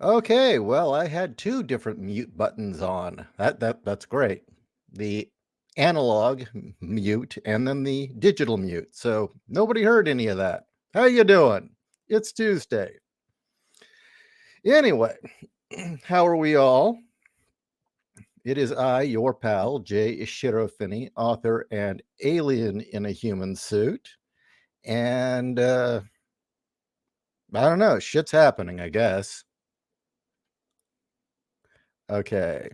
Okay, well, I had two different mute buttons on. That's great. The analog mute and then the digital mute. So nobody heard any of that. How you doing? It's Tuesday. Anyway, how are we all? It is I, your pal, J.Ishiro, author and alien in a human suit. And I don't know, shit's happening, I guess. Okay.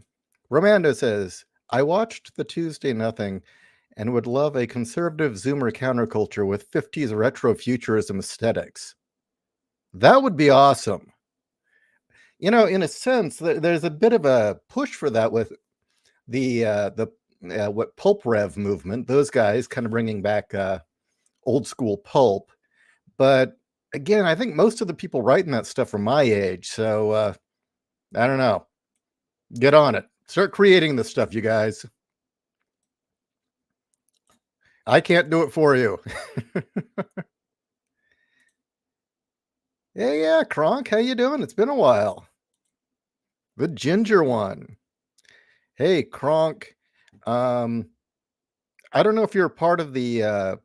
Romando says, I watched the Tuesday Nothing and would love a conservative Zoomer counterculture with 50s retrofuturism aesthetics. That would be awesome. You know, in a sense, there's a bit of a push for that with the what Pulp Rev movement. Those guys kind of bringing back old school pulp, but again, I think most of the people writing that stuff are my age, so I don't know. Get on it. Start creating this stuff, you guys. I can't do it for you. Hey, yeah, Kronk, how you doing? It's been a while. The ginger one. Hey, Kronk. I don't know if you're part of the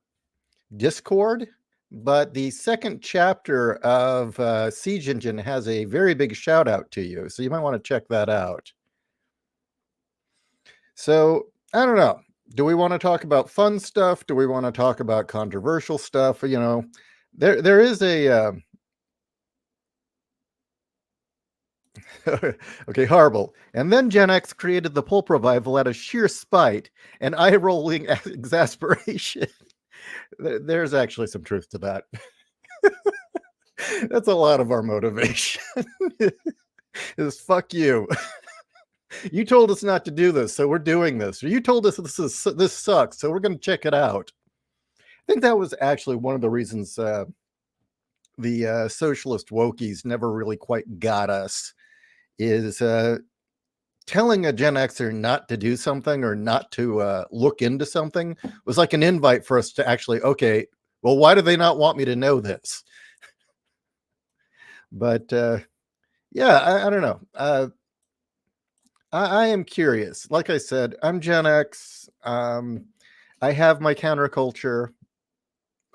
Discord, but the second chapter of Siege Engine has a very big shout out to you, so you might want to check that out. So, I don't know. Do we want to talk about fun stuff? Do we want to talk about controversial stuff? You know, there is a okay, horrible. And then Gen X created the pulp revival out of sheer spite and eye-rolling exasperation. There's actually some truth to that. That's a lot of our motivation. Is fuck you. You told us not to do this, so we're doing this. Or you told us this sucks, so we're going to check it out. I think that was actually one of the reasons the socialist wokies never really quite got us, is telling a Gen Xer not to do something or not to look into something was like an invite for us to actually, okay, well, why do they not want me to know this? But yeah, I don't know. I am curious. Like I said, I'm Gen X. I have my counterculture.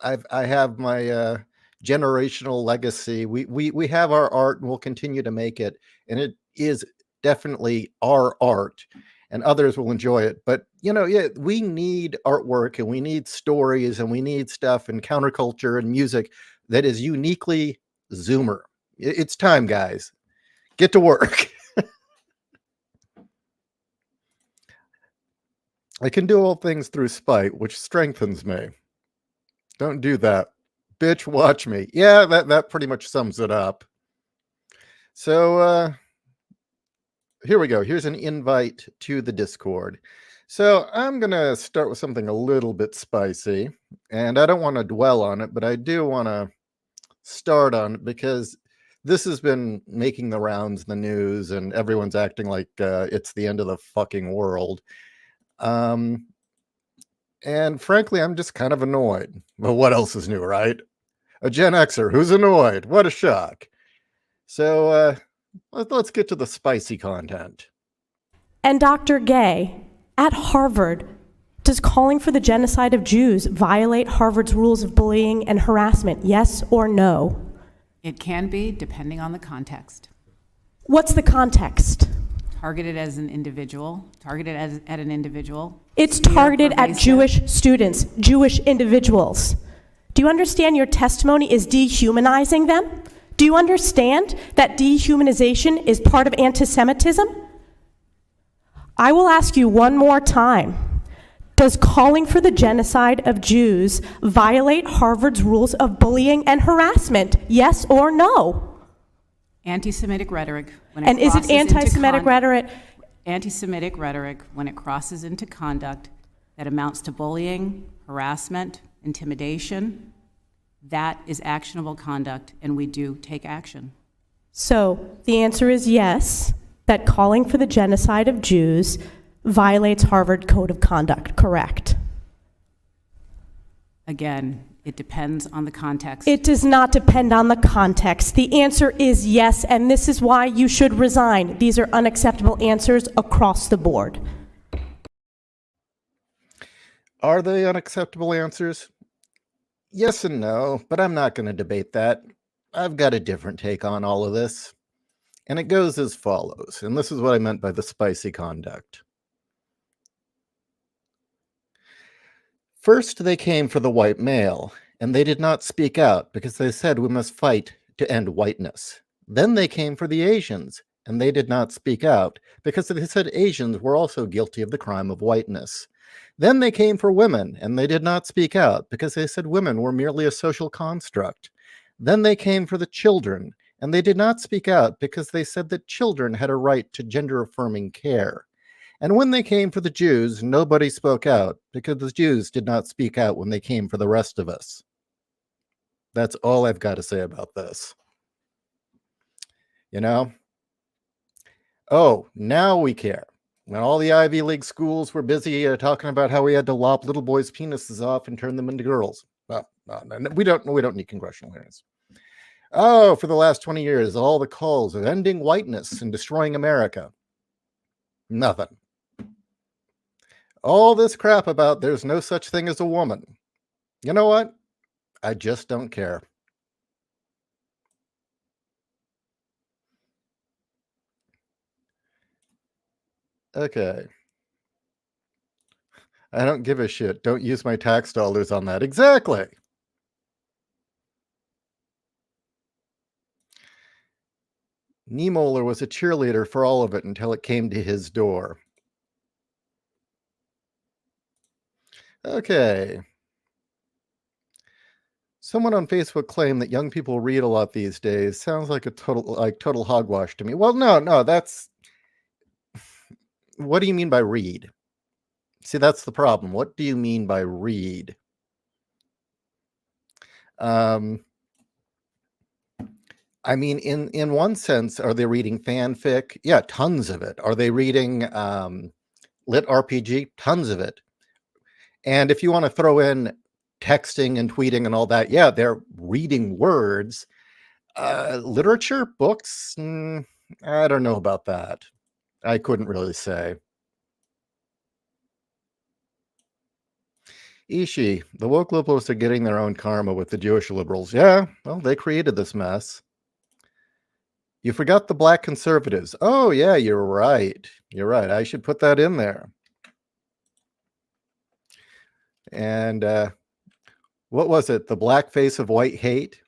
I have my generational legacy. We have our art, and we'll continue to make it. And it is definitely our art, and others will enjoy it. But you know, yeah, we need artwork, and we need stories, and we need stuff and counterculture and music that is uniquely Zoomer. It's time, guys. Get to work. I can do all things through spite, which strengthens me. Don't do that. Bitch, watch me. Yeah, that pretty much sums it up. So here we go. Here's an invite to the Discord. So I'm going to start with something a little bit spicy, and I don't want to dwell on it, but I do want to start on it because this has been making the rounds in the news, and everyone's acting like it's the end of the fucking world. And frankly, I'm just kind of annoyed. But what else is new, right? A Gen Xer who's annoyed. What a shock. So let's get to the spicy content. And Dr. Gay, at Harvard, does calling for the genocide of Jews violate Harvard's rules of bullying and harassment, yes or no? It can be, depending on the context. What's the context? Targeted as an individual, targeted at an individual. It's targeted at Jewish students, Jewish individuals. Do you understand your testimony is dehumanizing them? Do you understand that dehumanization is part of anti-Semitism? I will ask you one more time. Does calling for the genocide of Jews violate Harvard's rules of bullying and harassment, yes or no? Anti-Semitic rhetoric. And is it anti-Semitic rhetoric? Anti-Semitic rhetoric when it crosses into conduct that amounts to bullying, harassment, intimidation, that is actionable conduct, and we do take action. So the answer is yes, that calling for the genocide of Jews violates Harvard Code of Conduct, correct? Again, it depends on the context. It does not depend on the context. The answer is yes, and this is why you should resign. These are unacceptable answers across the board. Are they unacceptable answers? Yes and no, but I'm not going to debate that. I've got a different take on all of this. And it goes as follows, and this is what I meant by the spicy conduct. First, they came for the white male, and they did not speak out because they said we must fight to end whiteness. Then they came for the Asians, and they did not speak out because they said Asians were also guilty of the crime of whiteness. Then they came for women, and they did not speak out because they said women were merely a social construct. Then they came for the children, and they did not speak out because they said that children had a right to gender-affirming care. And when they came for the Jews, nobody spoke out because the Jews did not speak out when they came for the rest of us. That's all I've got to say about this. You know? Oh, now we care. When all the Ivy League schools were busy talking about how we had to lop little boys' penises off and turn them into girls. Well, no, we don't need congressional hearings. Oh, for the last 20 years, all the calls of ending whiteness and destroying America. Nothing. All this crap about there's no such thing as a woman. You know what? I just don't care. Okay. I don't give a shit. Don't use my tax dollars on that. Exactly. Niemoller was a cheerleader for all of it until it came to his door. Okay. Someone on Facebook claimed that young people read a lot these days. Sounds like a total hogwash to me. Well, no, that's... What do you mean by read? See, that's the problem. What do you mean by read? I mean, in one sense, are they reading fanfic? Yeah, tons of it. Are they reading lit RPG? Tons of it. And if you want to throw in texting and tweeting and all that, yeah, they're reading words. Literature, books, I don't know about that. I couldn't really say. Ishii, the woke liberals are getting their own karma with the Jewish liberals. Yeah, well, they created this mess. You forgot the black conservatives. Oh, yeah, you're right. You're right. I should put that in there. And what was it? The black face of white hate?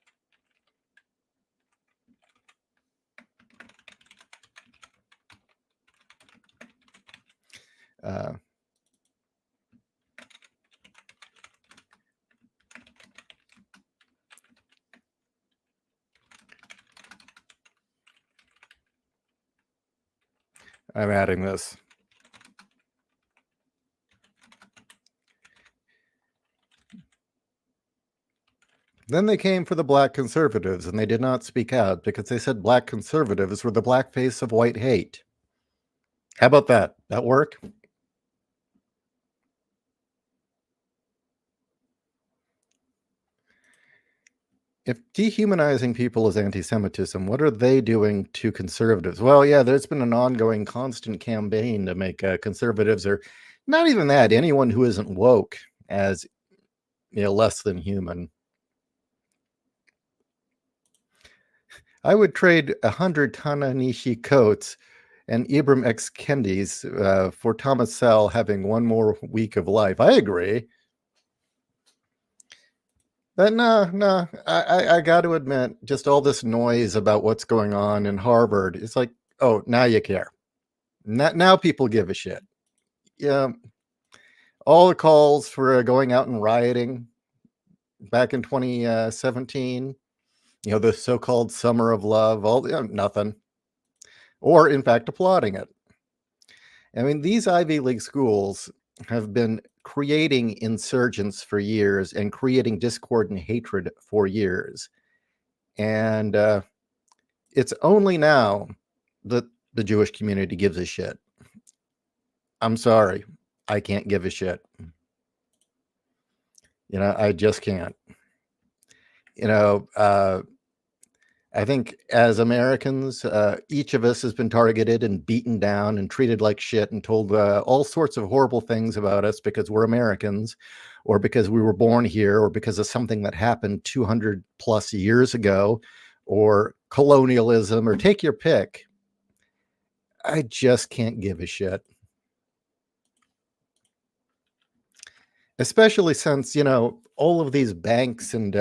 I'm adding this. Then they came for the black conservatives, and they did not speak out because they said black conservatives were the black face of white hate. How about that? That work? If dehumanizing people is anti-Semitism, what are they doing to conservatives? Well, yeah, there's been an ongoing constant campaign to make conservatives, or not even that, anyone who isn't woke, as less than human. I would trade 100 Ta-Nehisi Coates and Ibram X. Kendis for Thomas Sowell having one more week of life. I agree. But no, I got to admit, just all this noise about what's going on in Harvard, it's like, oh, now you care. Now people give a shit. Yeah, all the calls for going out and rioting back in 2017, the so-called summer of love, nothing. Or, in fact, applauding it. I mean, these Ivy League schools have been creating insurgents for years and creating discord and hatred for years. And it's only now that the Jewish community gives a shit. I'm sorry. I can't give a shit. I just can't. I think as Americans, each of us has been targeted and beaten down and treated like shit and told all sorts of horrible things about us because we're Americans, or because we were born here, or because of something that happened 200 plus years ago, or colonialism, or take your pick. I just can't give a shit. Especially since, all of these banks and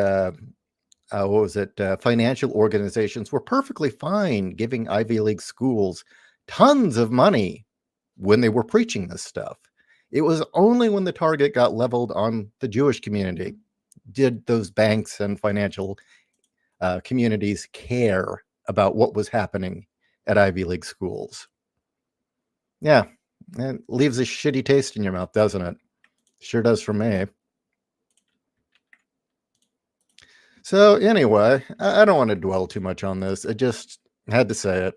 financial organizations were perfectly fine giving Ivy League schools tons of money when they were preaching this stuff. It was only when the target got leveled on the Jewish community did those banks and financial communities care about what was happening at Ivy League schools. Yeah, it leaves a shitty taste in your mouth, doesn't it? Sure does for me. So anyway, I don't want to dwell too much on this. I just had to say it.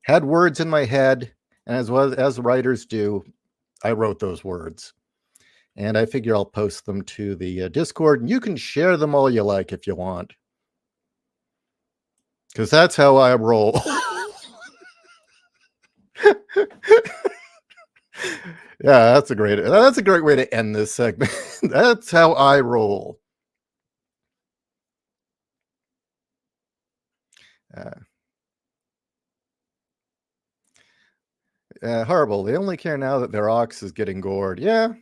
Had words in my head, and as writers do, I wrote those words. And I figure I'll post them to the Discord, and you can share them all you like if you want. Because that's how I roll. Yeah, that's a great way to end this segment. That's how I roll. Horrible. They only care now that their ox is getting gored. Yeah.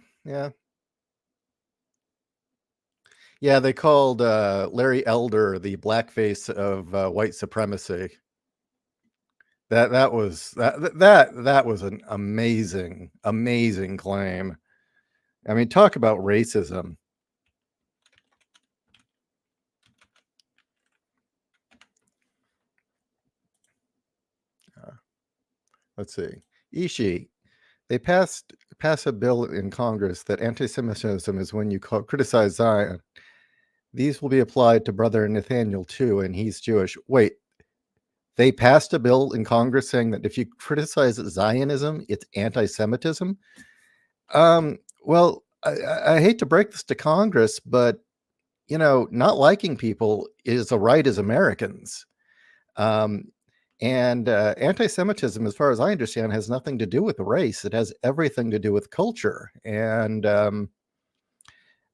They called Larry Elder the blackface of white supremacy. That was an amazing claim. I mean, talk about racism. Let's see. Ishii, they pass a bill in Congress that anti-Semitism is when you criticize Zion. These will be applied to Brother Nathaniel too, and he's Jewish. Wait, they passed a bill in Congress saying that if you criticize Zionism, it's anti-Semitism. Well, I hate to break this to Congress, but not liking people is a right as Americans. And anti-Semitism, as far as I understand, has nothing to do with race. It has everything to do with culture. And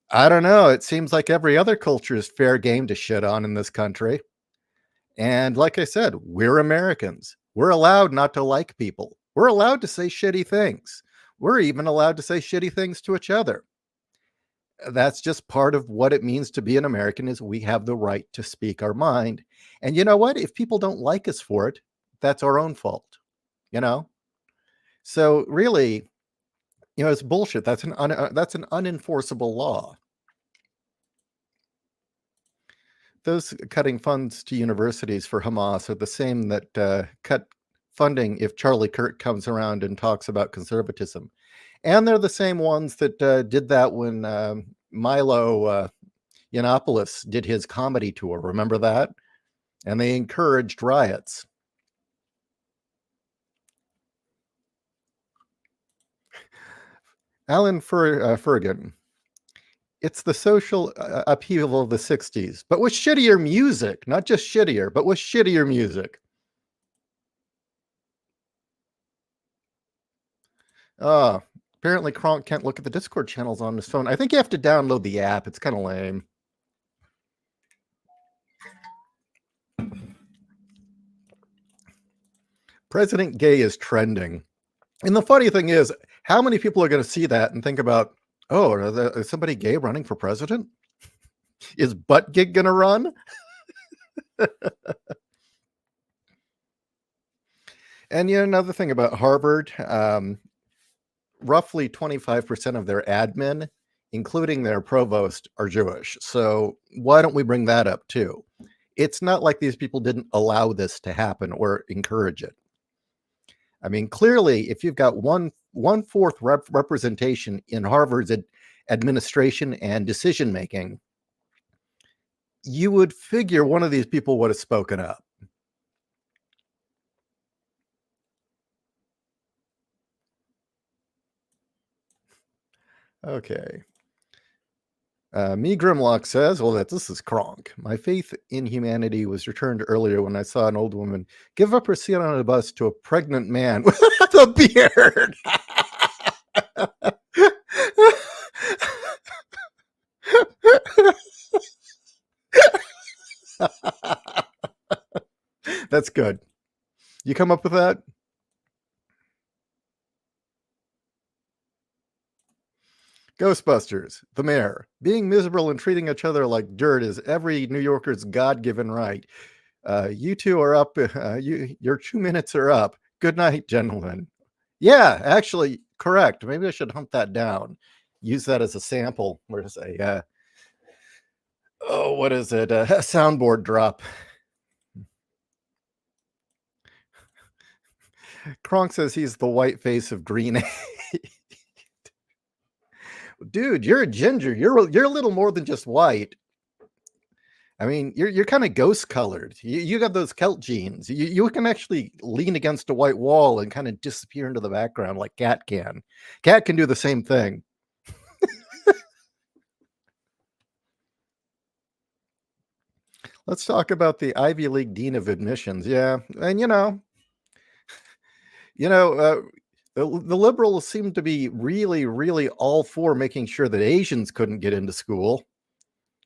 I don't know. It seems like every other culture is fair game to shit on in this country. And like I said, we're Americans. We're allowed not to like people. We're allowed to say shitty things. We're even allowed to say shitty things to each other. That's just part of what it means to be an American, is we have the right to speak our mind. And you know what? If people don't like us for it, that's our own fault, So really, it's bullshit. That's an unenforceable law. Those cutting funds to universities for Hamas are the same that cut funding if Charlie Kirk comes around and talks about conservatism. And they're the same ones that did that when Milo Yiannopoulos did his comedy tour. Remember that? And they encouraged riots. Alan Fergan. It's the social upheaval of the 60s, but with shittier music. Not just shittier, but with shittier music. Apparently Kronk can't look at the Discord channels on his phone. I think you have to download the app. It's kind of lame. President Gay is trending. And the funny thing is, how many people are going to see that and think about, oh, is somebody gay running for president? Is Butt Gig going to run? And another thing about Harvard, roughly 25% of their admin, including their provost, are Jewish. So why don't we bring that up too? It's not like these people didn't allow this to happen or encourage it. I mean, clearly, if you've got one-fourth representation in Harvard's administration and decision-making, you would figure one of these people would have spoken up. Okay. Me Grimlock says, well, this is Kronk. My faith in humanity was returned earlier when I saw an old woman give up her seat on a bus to a pregnant man with a beard. That's good. You come up with that? Ghostbusters, the mayor. Being miserable and treating each other like dirt is every New Yorker's God-given right. You two are up. Your 2 minutes are up. Good night, gentlemen. Yeah, actually, correct. Maybe I should hunt that down. Use that as a sample. Where to say, what is it? A soundboard drop. Kronk says he's the white face of green. Dude, you're a ginger. You're a little more than just white. I mean, you're kind of ghost colored. You got those Celt genes. You can actually lean against a white wall and kind of disappear into the background like Cat can. Cat can do the same thing. Let's talk about the Ivy League Dean of Admissions. Yeah, and the liberals seem to be really, really all for making sure that Asians couldn't get into school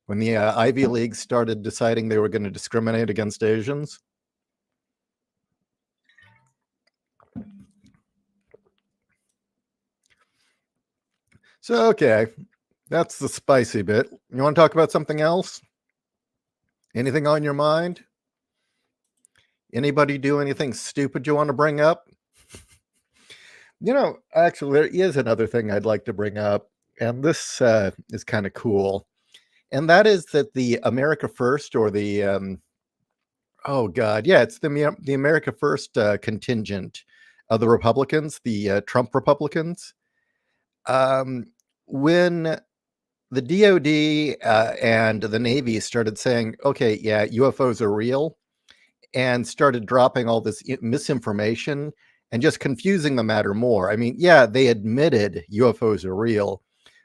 when the Ivy League started deciding they were going to discriminate against Asians. So, okay, that's the spicy bit. You want to talk about something else? Anything on your mind? Anybody do anything stupid you want to bring up? Actually, there is another thing I'd like to bring up, and this is kind of cool. And that is that the America First, or the oh God, yeah, it's the America First contingent of the Republicans, the Trump Republicans. When the DoD and the Navy started saying, okay, yeah, UFOs are real, and started dropping all this misinformation and just confusing the matter more. I mean, yeah, they admitted UFOs are real,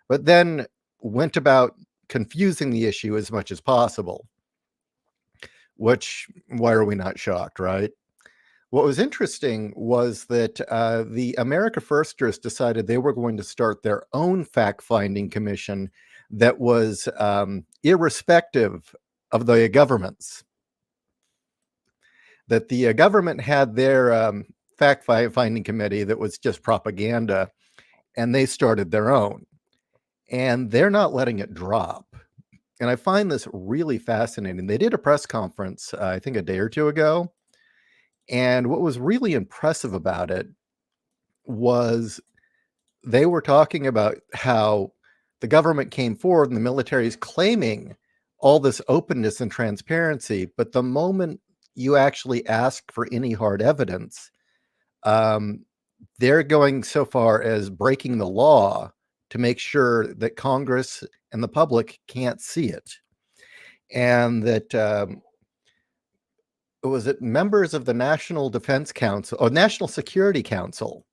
but then went about confusing the issue as much as possible. Which, why are we not shocked, right? What was interesting was that the America Firsters decided they were going to start their own fact-finding commission that was irrespective of the governments. That the government had their fact-finding committee that was just propaganda, and they started their own. And they're not letting it drop. And I find this really fascinating. They did a press conference, I think a day or two ago. And what was really impressive about it was they were talking about how the government came forward and the military is claiming all this openness and transparency. But the moment you actually ask for any hard evidence, they're going so far as breaking the law to make sure that Congress and the public can't see it. And that was it members of the National Defense Council or National Security Council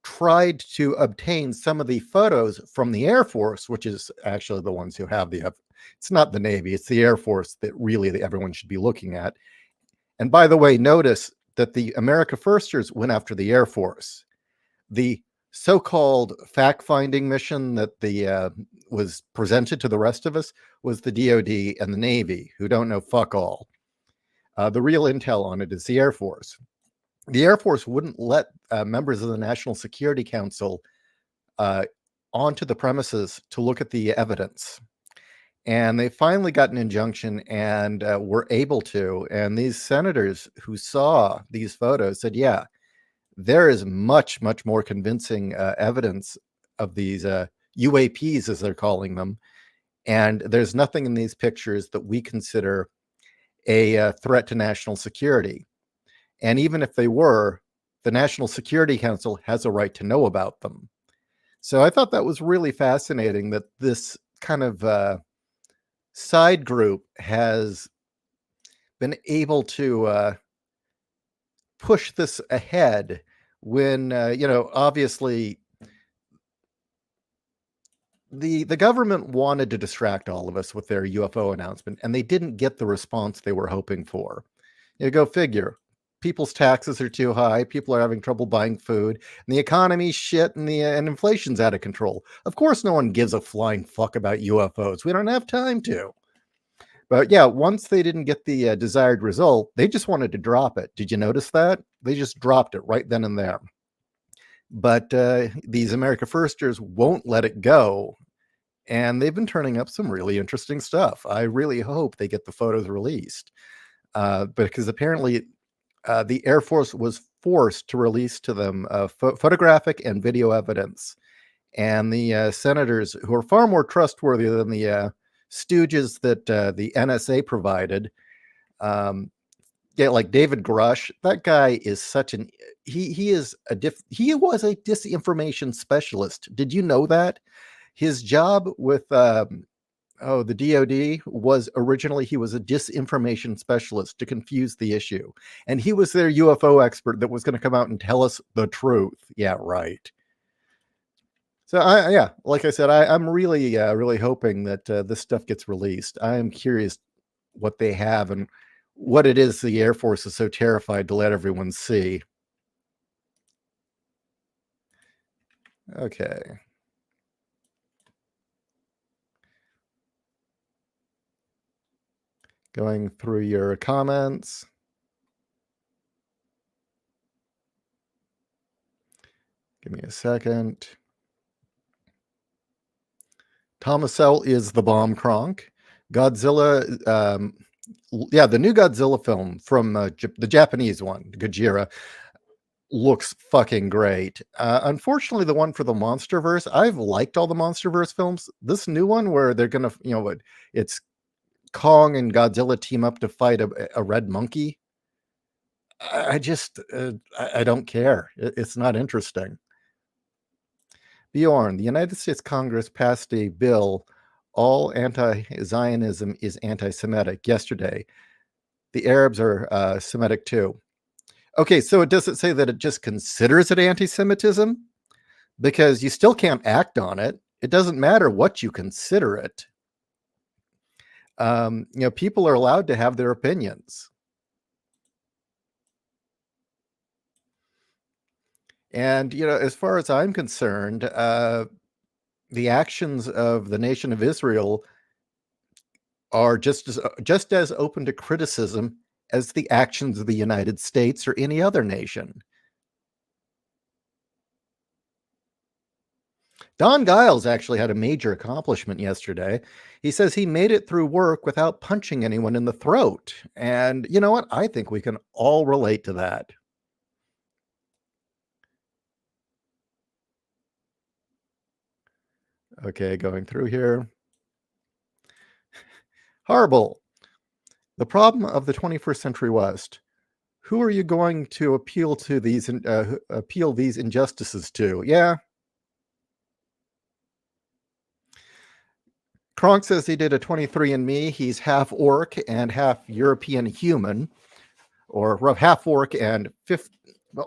tried to obtain some of the photos from the Air Force, which is actually the ones who have it's not the Navy, it's the Air Force that really everyone should be looking at. And by the way, notice that the America Firsters went after the Air Force. The so-called fact-finding mission that was presented to the rest of us was the DoD and the Navy, who don't know fuck all. The real intel on it is the Air Force. The Air Force wouldn't let members of the National Security Council onto the premises to look at the evidence. And they finally got an injunction and were able to. And these senators who saw these photos said, yeah, there is much, much more convincing evidence of these UAPs, as they're calling them. And there's nothing in these pictures that we consider a threat to national security. And even if they were, the National Security Council has a right to know about them. So I thought that was really fascinating that this kind of side group has been able to push this ahead when, obviously the government wanted to distract all of us with their UFO announcement, and they didn't get the response they were hoping for. Go figure. People's taxes are too high. People are having trouble buying food, and the economy's shit, and and inflation's out of control. Of course, no one gives a flying fuck about UFOs. We don't have time to. But yeah, once they didn't get the desired result, they just wanted to drop it. Did you notice that? They just dropped it right then and there. But these America Firsters won't let it go. And they've been turning up some really interesting stuff. I really hope they get the photos released. Because apparently the Air Force was forced to release to them photographic and video evidence. And the senators, who are far more trustworthy than the stooges that the NSA provided, like David Grush, that guy is such an he was a disinformation specialist. Did you know that? His job with Oh, the DoD was originally, he was a disinformation specialist to confuse the issue. And he was their UFO expert that was going to come out and tell us the truth. Yeah, right. So yeah, like I said, I'm really, really hoping that this stuff gets released. I am curious what they have and what it is the Air Force is so terrified to let everyone see. Okay. Going through your comments. Give me a second. Thomas L. is the bomb Kronk. Godzilla, yeah, the new Godzilla film from the Japanese one, Gojira, looks fucking great. Unfortunately, the one for the MonsterVerse, I've liked all the MonsterVerse films. This new one where they're gonna, it's Kong and Godzilla team up to fight a red monkey. I just, I don't care. It's not interesting. Bjorn, the United States Congress passed a bill, all anti-Zionism is anti-Semitic, yesterday. The Arabs are Semitic too. Okay, so it doesn't say that it just considers it anti-Semitism, because you still can't act on it. It doesn't matter what you consider it. People are allowed to have their opinions. And, as far as I'm concerned, the actions of the nation of Israel are just as open to criticism as the actions of the United States or any other nation. Don Giles actually had a major accomplishment yesterday. He says he made it through work without punching anyone in the throat. And you know what? I think we can all relate to that. Okay, going through here. Horrible. The problem of the 21st century West. Who are you going to appeal to these injustices to? Yeah. Kronk says he did a 23andMe. He's half orc and half European human, or half orc and 50.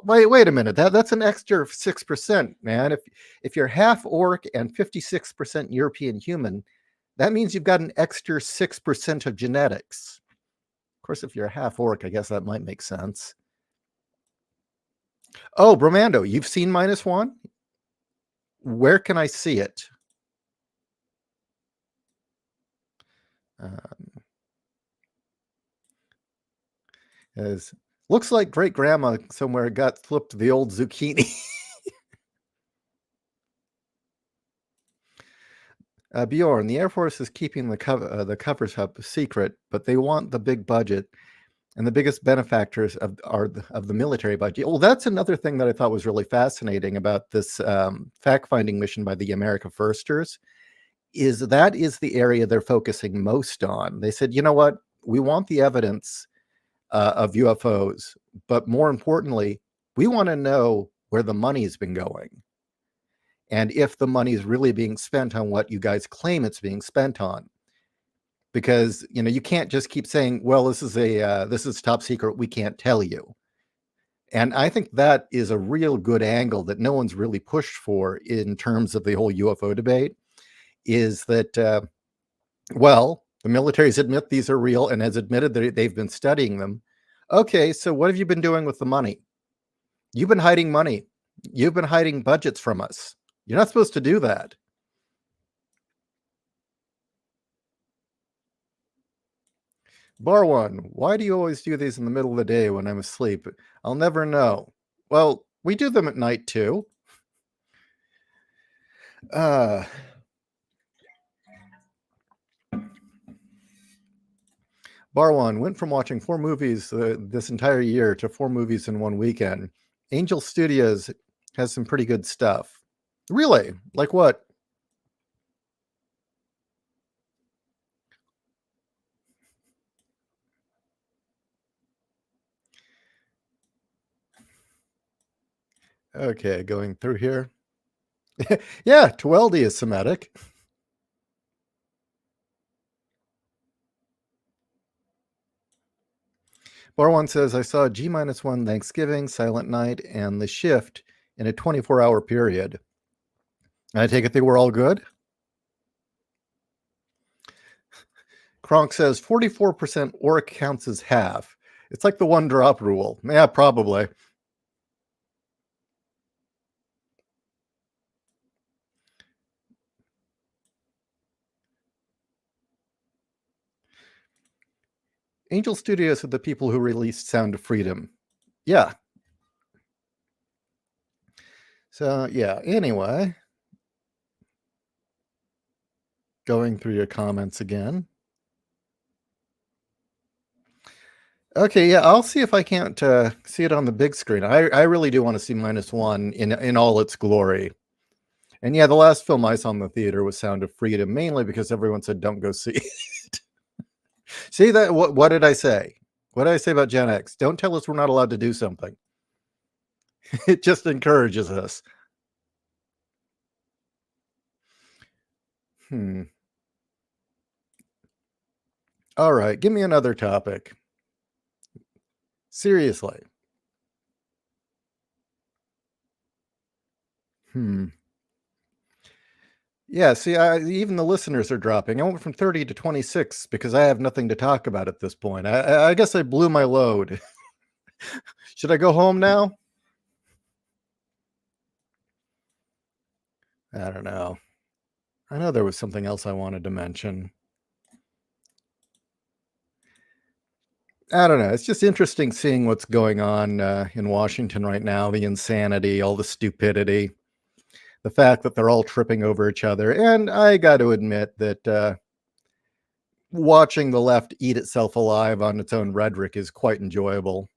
Wait a minute. That's an extra 6%, man. If you're half orc and 56% European human, that means you've got an extra 6% of genetics. Of course, if you're half orc, I guess that might make sense. Oh, Bromando, you've seen -1? Where can I see it? Looks like great grandma somewhere got flipped the old zucchini. Bjorn, the Air Force is keeping the covers up secret, but they want the big budget, and the biggest benefactors of the military budget. Well, that's another thing that I thought was really fascinating about this fact-finding mission by the America Firsters, is that is the area they're focusing most on. They said, you know what, we want the evidence of UFOs, but more importantly, we want to know where the money's been going. And if the money is really being spent on what you guys claim it's being spent on. Because, you can't just keep saying, well, this is top secret, we can't tell you. And I think that is a real good angle that no one's really pushed for in terms of the whole UFO debate, is that, well, the militaries admit these are real and has admitted that they've been studying them. Okay, so what have you been doing with the money? You've been hiding money. You've been hiding budgets from us. You're not supposed to do that. Bar one, why do you always do these in the middle of the day when I'm asleep? I'll never know. Well, we do them at night too. Bar one, went from watching 4 movies this entire year to 4 movies in one weekend. Angel Studios has some pretty good stuff. Really? Like what? Okay, going through here. Yeah, Tweldy is Semitic. Bar One says, I saw G-1 Thanksgiving, Silent Night, and The Shift in a 24-hour period. I take it they were all good? Kronk says 44% or counts as half. It's like the one drop rule. Yeah, probably. Angel Studios are the people who released Sound of Freedom. Yeah. So, yeah, anyway. Going through your comments again. Okay, yeah, I'll see if I can't see it on the big screen. I really do want to see -1 in all its glory. And yeah, the last film I saw in the theater was Sound of Freedom, mainly because everyone said don't go see it. See that? What did I say? What did I say about Gen X? Don't tell us we're not allowed to do something. It just encourages us. All right, give me another topic. Seriously. Yeah, see, even the listeners are dropping. I went from 30 to 26 because I have nothing to talk about at this point. I guess I blew my load. Should I go home now? I don't know. I know there was something else I wanted to mention. I don't know. It's just interesting seeing what's going on in Washington right now, the insanity, all the stupidity, the fact that they're all tripping over each other. And I got to admit that watching the left eat itself alive on its own rhetoric is quite enjoyable.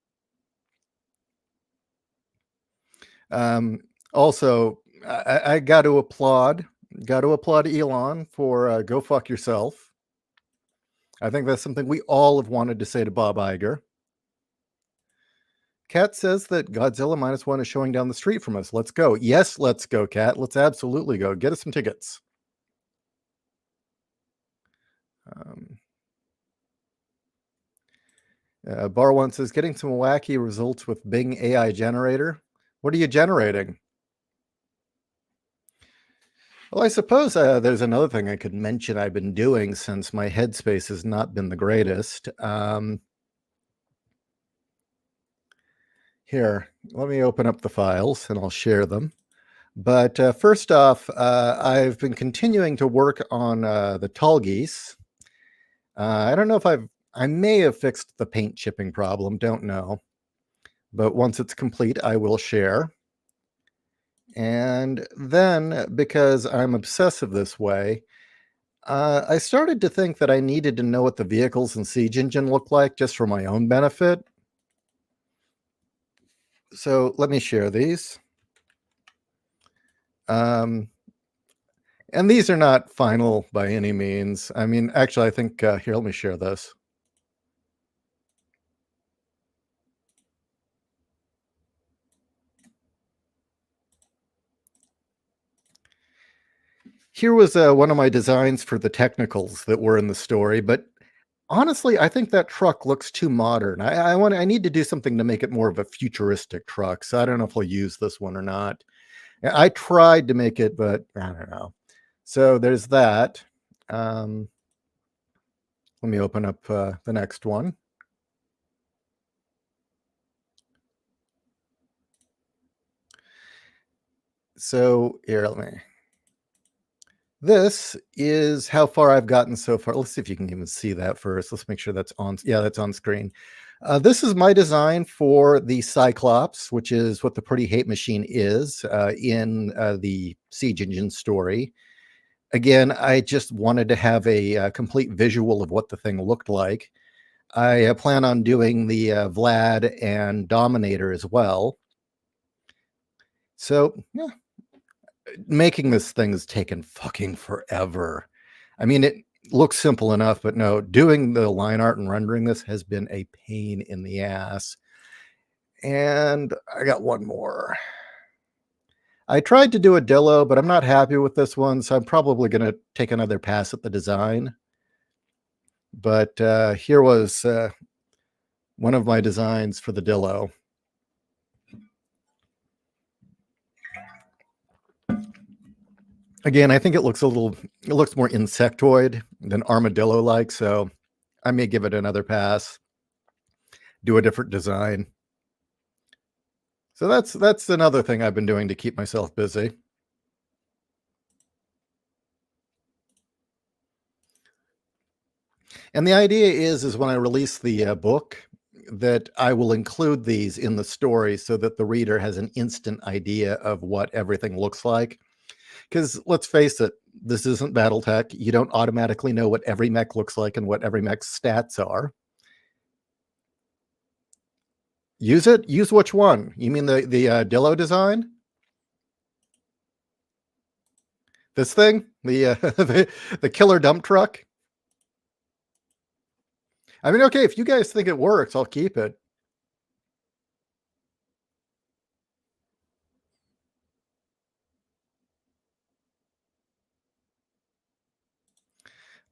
Also, I got to applaud Elon for go fuck yourself. I think that's something we all have wanted to say to Bob Iger. Kat says that Godzilla -1 is showing down the street from us. Let's go. Yes, let's go, Kat. Let's absolutely go. Get us some tickets. Bar One says, getting some wacky results with Bing AI generator. What are you generating? Well, I suppose there's another thing I could mention I've been doing since my headspace has not been the greatest. Here, let me open up the files and I'll share them. But first off, I've been continuing to work on the tall geese. I don't know if I may have fixed the paint chipping problem, don't know. But once it's complete, I will share. And then, because I'm obsessive this way, I started to think that I needed to know what the vehicles in Siege Engine look like just for my own benefit. So let me share these. And these are not final by any means. I mean, actually, I think, here, let me share this. Here was one of my designs for the technicals that were in the story, but honestly, I think that truck looks too modern. I need to do something to make it more of a futuristic truck. So I don't know if I'll use this one or not. I tried to make it, but I don't know. So there's that. Let me open up the next one. So here, let me. This is how far I've gotten so far. Let's see if you can even see that first. Let's make sure that's on. Yeah, that's on screen. This is my design for the Cyclops, which is what the Pretty Hate Machine is in the Siege Engine story. Again, I just wanted to have a complete visual of what the thing looked like. I plan on doing the Vlad and Dominator as well. So, yeah, making this thing has taken fucking forever. I mean, it looks simple enough, but no, doing the line art and rendering this has been a pain in the ass. And I got one more. I tried to do a Dillo, but I'm not happy with this one, so I'm probably going to take another pass at the design. But here was one of my designs for the Dillo. Again, I think it looks more insectoid than armadillo-like, so I may give it another pass, do a different design. So that's another thing I've been doing to keep myself busy. And the idea is when I release the book that I will include these in the story so that the reader has an instant idea of what everything looks like. Because let's face it, this isn't BattleTech. You don't automatically know what every mech looks like and what every mech's stats are. Use it. Use which one? You mean the Dillo design? This thing, the killer dump truck. I mean, okay, if you guys think it works, I'll keep it.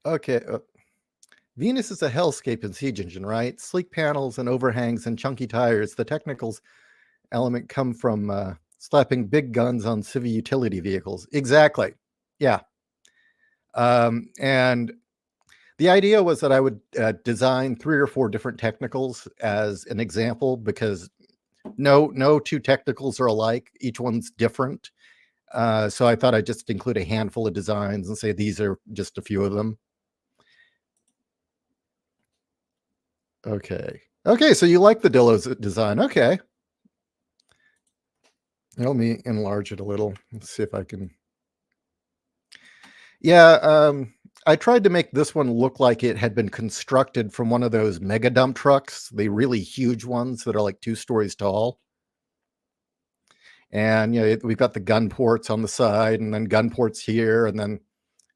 Okay. Venus is a hellscape in Siege Engine, right? Sleek panels and overhangs and chunky tires. The technicals element come from slapping big guns on civil utility vehicles. Exactly. Yeah. And the idea was that I would design 3 or 4 different technicals as an example, because no two technicals are alike. Each one's different. So I thought I'd just include a handful of designs and say these are just a few of them. Okay. Okay, so you like the Dillo's design. Okay. Let me enlarge it a little. Let's see if I can. Yeah, I tried to make this one look like it had been constructed from one of those mega dump trucks, the really huge ones that are like 2 stories tall. And we've got the gun ports on the side, and then gun ports here, and then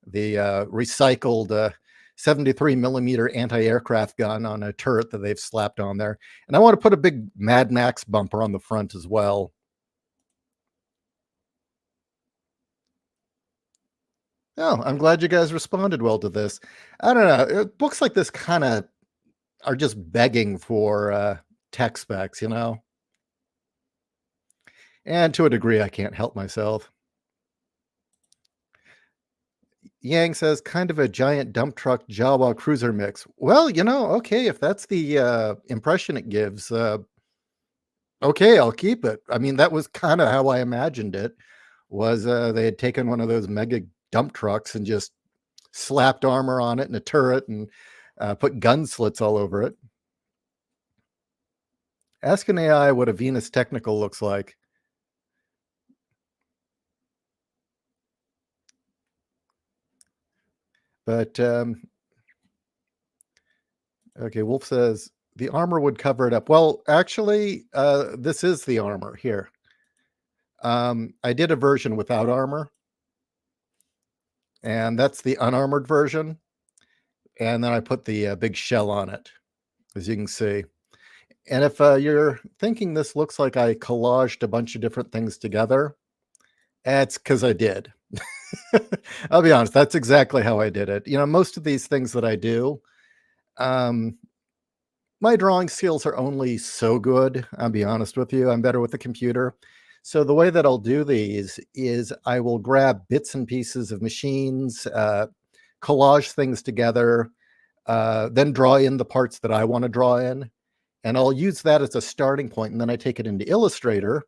the recycled 73 millimeter anti-aircraft gun on a turret that they've slapped on there. And I want to put a big Mad Max bumper on the front as well. Oh, I'm glad you guys responded well to this. I don't know. Books like this kind of are just begging for tech specs, And to a degree, I can't help myself. Yang says, kind of a giant dump truck Jawa cruiser mix. Well, okay, if that's the impression it gives, okay, I'll keep it. I mean, that was kind of how I imagined it, was they had taken one of those mega dump trucks and just slapped armor on it and a turret and put gun slits all over it. Ask an AI what a Venus technical looks like. But okay, Wolf says the armor would cover it up. Well, actually, this is the armor here. I did a version without armor, and that's the unarmored version. And then I put the big shell on it, as you can see. And if you're thinking this looks like I collaged a bunch of different things together, it's because I did. I'll be honest, that's exactly how I did it. Most of these things that I do, my drawing skills are only so good. I'll be honest with you. I'm better with the computer. So the way that I'll do these is I will grab bits and pieces of machines, collage things together, then draw in the parts that I want to draw in. And I'll use that as a starting point. And then I take it into Illustrator,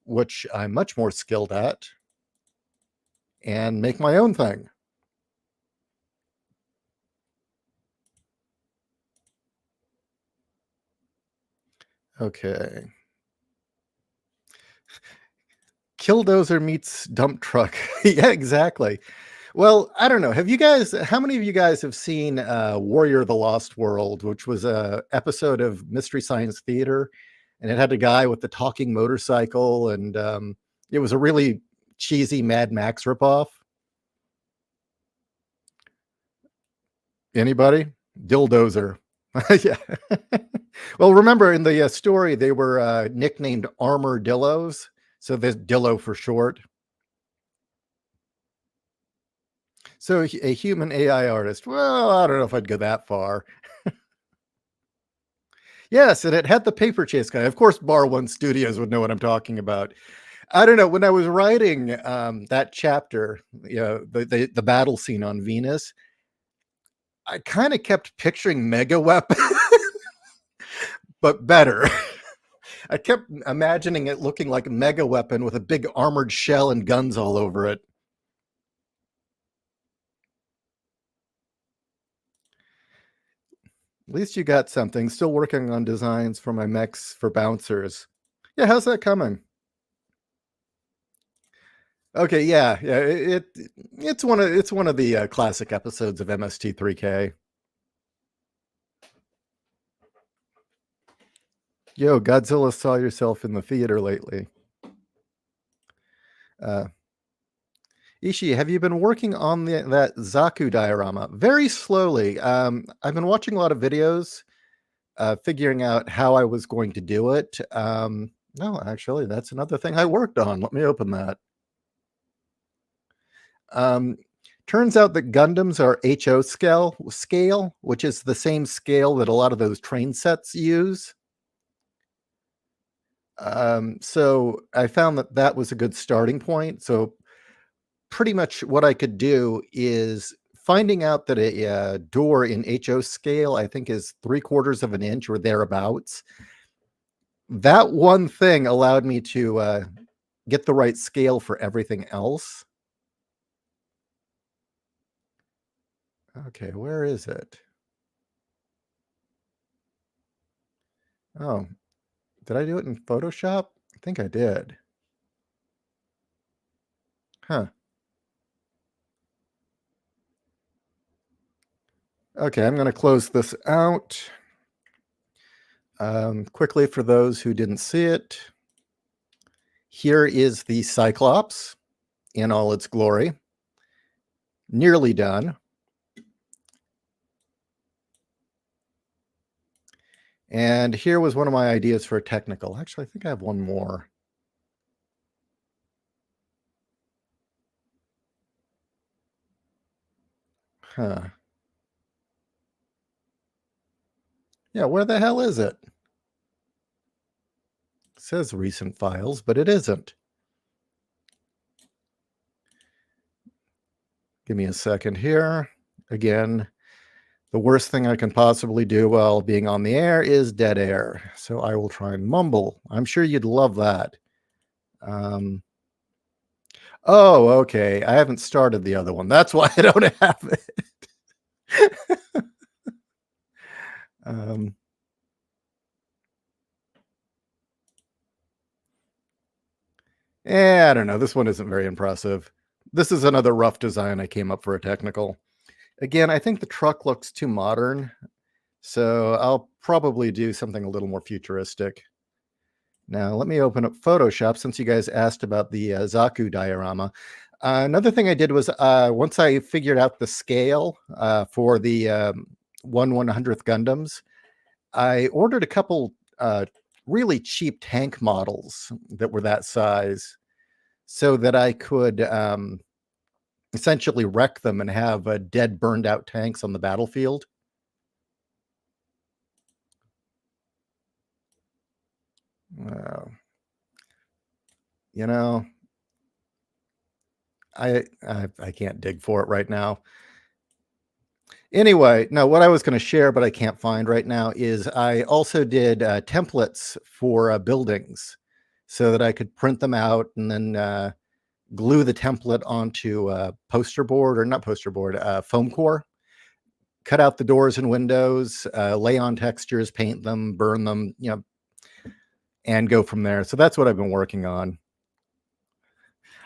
which I'm much more skilled at, and make my own thing. Okay. Killdozer meets dump truck. Yeah, exactly. Well, I don't know. How many of you guys have seen Warrior of the Lost World, which was a episode of Mystery Science Theater, and it had a guy with the talking motorcycle, and it was a really cheesy Mad Max ripoff? Anybody? Dildozer. Yeah. Well, remember in the story, they were nicknamed Armor Dillos. So there's Dillo for short. So a human AI artist. Well, I don't know if I'd go that far. Yes, and it had the paper chase guy. Of course, Bar One Studios would know what I'm talking about. I don't know. When I was writing that chapter, the battle scene on Venus, I kind of kept picturing Mega Weapon, but better. I kept imagining it looking like Mega Weapon with a big armored shell and guns all over it. At least you got something. Still working on designs for my mechs for bouncers. Yeah, how's that coming? Okay, yeah. It's one of the classic episodes of MST3K. Yo, Godzilla saw yourself in the theater lately. Ishii, have you been working on that Zaku diorama? Very slowly. I've been watching a lot of videos, figuring out how I was going to do it. No, actually, that's another thing I worked on. Let me open that. Turns out that Gundams are HO scale, which is the same scale that a lot of those train sets use. So I found that was a good starting point. So pretty much what I could do is finding out that a door in HO scale, I think, is 3/4 of an inch or thereabouts. That one thing allowed me to get the right scale for everything else. Okay, where is it? Oh, did I do it in Photoshop? I think I did. Huh. Okay, I'm going to close this out. Quickly, for those who didn't see it, here is the Cyclops in all its glory. Nearly done. And here was one of my ideas for a technical. Actually, I think I have one more. Huh. Yeah, where the hell is it? It says recent files, but it isn't. Give me a second here. Again, the worst thing I can possibly do while being on the air is dead air. So I will try and mumble. I'm sure you'd love that. Oh, okay. I haven't started the other one. That's why I don't have it. I don't know. This one isn't very impressive. This is another rough design I came up for a technical. Again, I think the truck looks too modern, so I'll probably do something a little more futuristic. Now, let me open up Photoshop since you guys asked about the Zaku diorama. Another thing I did was once I figured out the scale for the 1/100th Gundams, I ordered a couple really cheap tank models that were that size so that I could essentially wreck them and have dead, burned out tanks on the battlefield. Wow. You know, I can't dig for it right now. Anyway, no, what I was going to share, but I can't find right now, is I also did templates for buildings so that I could print them out and then glue the template onto poster board, or not poster board, foam core. Cut out the doors and windows, lay on textures, paint them, burn them, and go from there. So that's what I've been working on.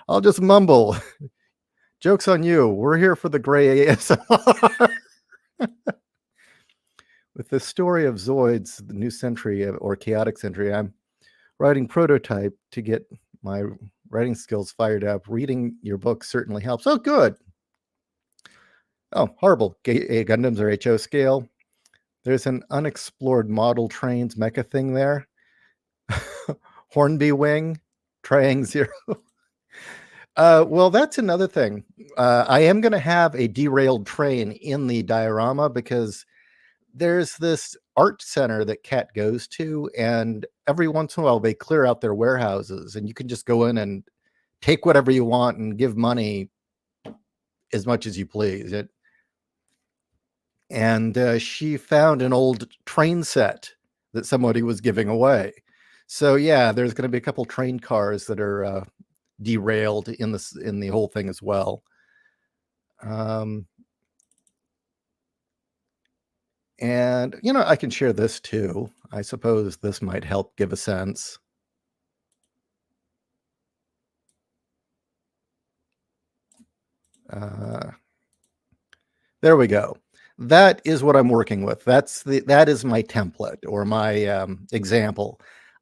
I'll just mumble. Joke's on you. We're here for the gray ASMR. With the story of Zoids, the new century or chaotic century, I'm writing prototype to get my writing skills fired up. Reading your book certainly helps. Oh, good. Oh, horrible. Gundams are HO scale. There's an unexplored model trains mecha thing there. Hornby wing, Triang Zero. Well, that's another thing. I am going to have a derailed train in the diorama because there's this art center that Cat goes to, and every once in a while they clear out their warehouses, and you can just go in and take whatever you want and give money as much as you please. She found an old train set that somebody was giving away. So yeah, there's going to be a couple train cars that are derailed in the whole thing as well. And I can share this too. I suppose this might help give a sense. There we go. That is what I'm working with. That is my template or my example.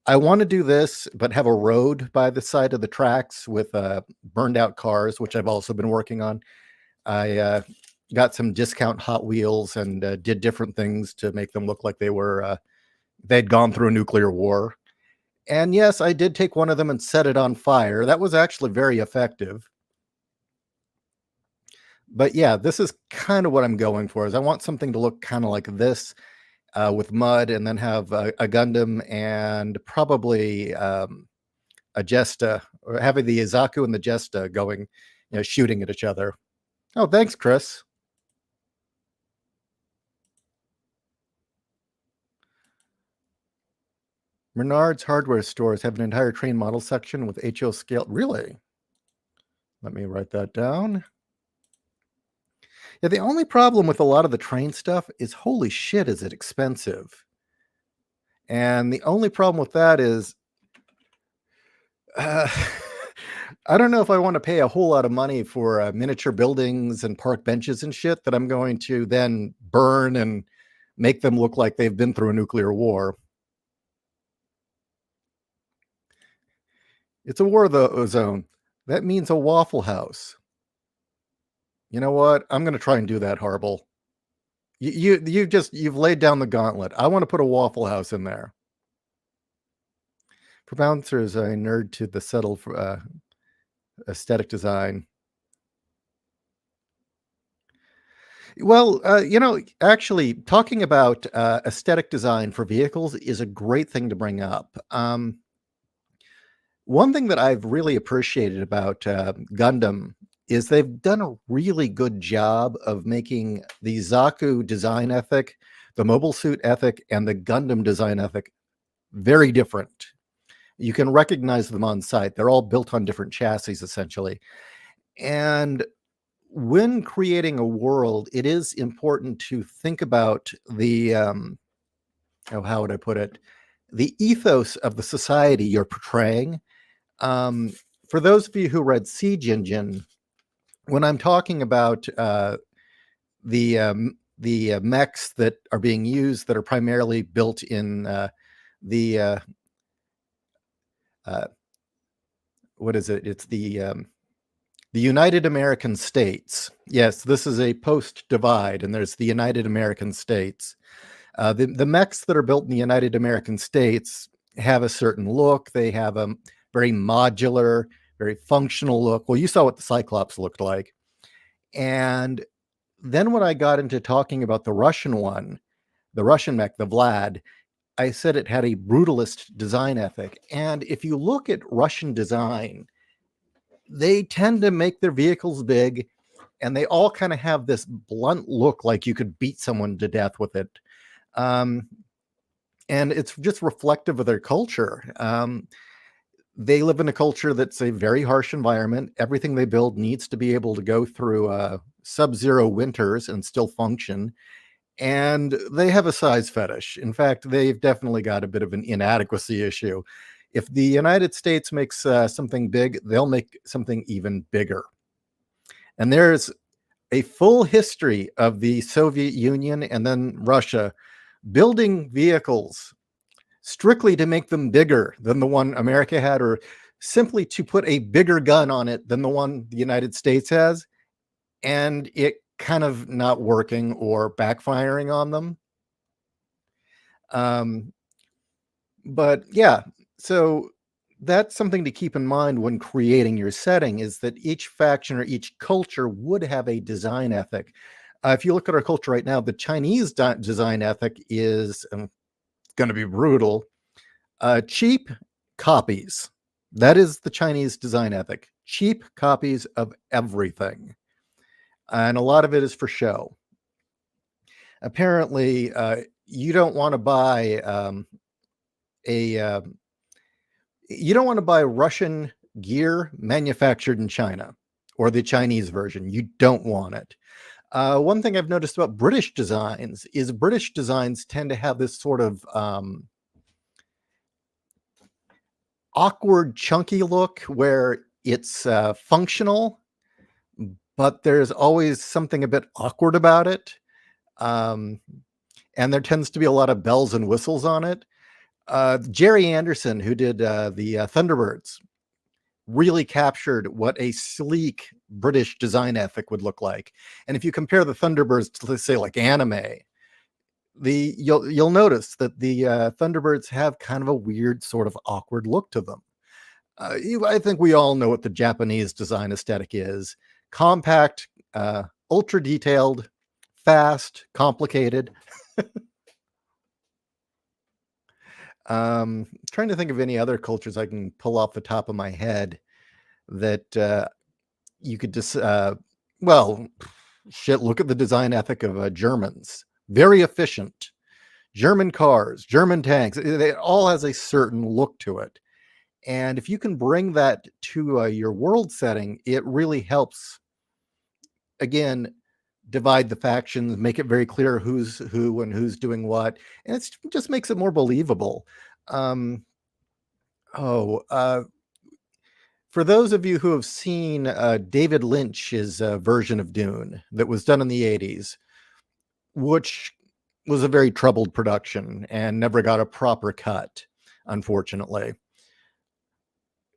I want to do this, but have a road by the side of the tracks with burned out cars, which I've also been working on. I got some discount Hot Wheels and did different things to make them look like they'd gone through a nuclear war. And yes, I did take one of them and set it on fire. That was actually very effective. But yeah, this is kind of what I'm going for. Is I want something to look kind of like this with mud, and then have a Gundam and probably a Jesta, or having the Izaku and the Jesta going, shooting at each other. Oh, thanks, Chris. Menard's hardware stores have an entire train model section with HO scale. Really? Let me write that down. Yeah, the only problem with a lot of the train stuff is, holy shit, is it expensive? And the only problem with that is, I don't know if I want to pay a whole lot of money for miniature buildings and park benches and shit that I'm going to then burn and make them look like they've been through a nuclear war. It's a war zone. That means a Waffle House. You know what? I'm going to try and do that, Harble. You've laid down the gauntlet. I want to put a Waffle House in there. For bouncers, I nerd to the subtle aesthetic design. Well, actually, talking about aesthetic design for vehicles is a great thing to bring up. One thing that I've really appreciated about Gundam is they've done a really good job of making the Zaku design ethic, the mobile suit ethic, and the Gundam design ethic very different. You can recognize them on site. They're all built on different chassis, essentially. And when creating a world, it is important to think about the, how would I put it? The ethos of the society you're portraying. For those of you who read Siege Engine, when I'm talking about the mechs that are being used that are primarily built in what is it? It's the United American States. Yes, this is a post-divide, and there's the United American States. The mechs that are built in the United American States have a certain look. They have a very modular, very functional look. Well, you saw what the Cyclops looked like. And then when I got into talking about the Russian one, the Russian mech, the Vlad, I said it had a brutalist design ethic. And if you look at Russian design, they tend to make their vehicles big, and they all kind of have this blunt look like you could beat someone to death with it. And it's just reflective of their culture. They live in a culture that's a very harsh environment. Everything they build needs to be able to go through sub-zero winters and still function. And they have a size fetish. In fact, they've definitely got a bit of an inadequacy issue. If the United States makes something big, they'll make something even bigger. And there's a full history of the Soviet Union and then Russia building vehicles strictly to make them bigger than the one America had, or simply to put a bigger gun on it than the one the United States has, and it kind of not working or backfiring on them. But yeah, so that's something to keep in mind when creating your setting, is that each faction or each culture would have a design ethic. If you look at our culture right now, the Chinese design ethic is going to be brutal. Cheap copies. That is the Chinese design ethic. Cheap copies of everything. And a lot of it is for show. Apparently, you don't want to buy you don't want to buy Russian gear manufactured in China or the Chinese version. You don't want it. One thing I've noticed about British designs is British designs tend to have this sort of awkward, chunky look where it's functional, but there's always something a bit awkward about it. And there tends to be a lot of bells and whistles on it. Jerry Anderson, who did the Thunderbirds, really captured what a sleek British design ethic would look like. And if you compare the Thunderbirds to, let's say, like anime, you'll notice that the Thunderbirds have kind of a weird, sort of awkward look to them. I think we all know what the Japanese design aesthetic is: compact, ultra detailed, fast, complicated. Trying to think of any other cultures I can pull off the top of my head that you could just, well, shit, look at the design ethic of Germans. Very efficient. German cars, German tanks, it all has a certain look to it. And if you can bring that to your world setting, it really helps, again, divide the factions, make it very clear who's who and who's doing what, and it just makes it more believable. For those of you who have seen David Lynch's version of Dune that was done in the 80s, which was a very troubled production and never got a proper cut, unfortunately.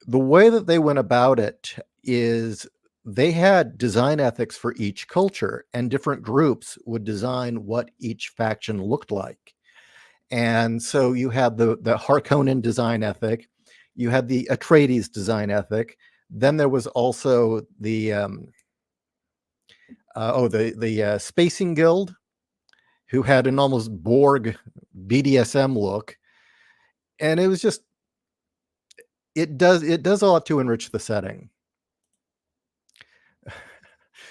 The way that they went about it is they had design ethics for each culture, and different groups would design what each faction looked like. And so you had the Harkonnen design ethic, you had the Atreides design ethic, then there was also the Spacing Guild, who had an almost Borg BDSM look, and it was just it does a lot to enrich the setting.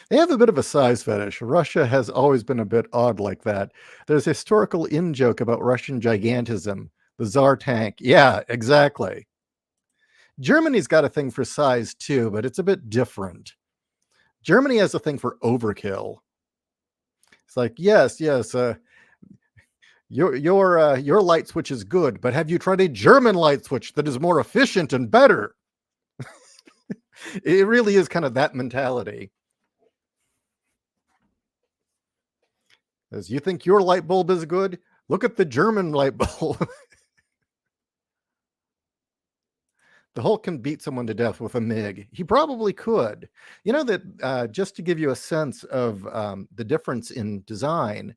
They have a bit of a size fetish. Russia has always been a bit odd like that. There's a historical in-joke about Russian gigantism. The Tsar tank. Yeah, exactly. Germany's got a thing for size too, but it's a bit different. Germany has a thing for overkill. It's like, yes, your light switch is good, but have you tried a German light switch that is more efficient and better? It really is kind of that mentality. As you think your light bulb is good, look at the German light bulb. The Hulk can beat someone to death with a MiG. He probably could. You know that just to give you a sense of the difference in design,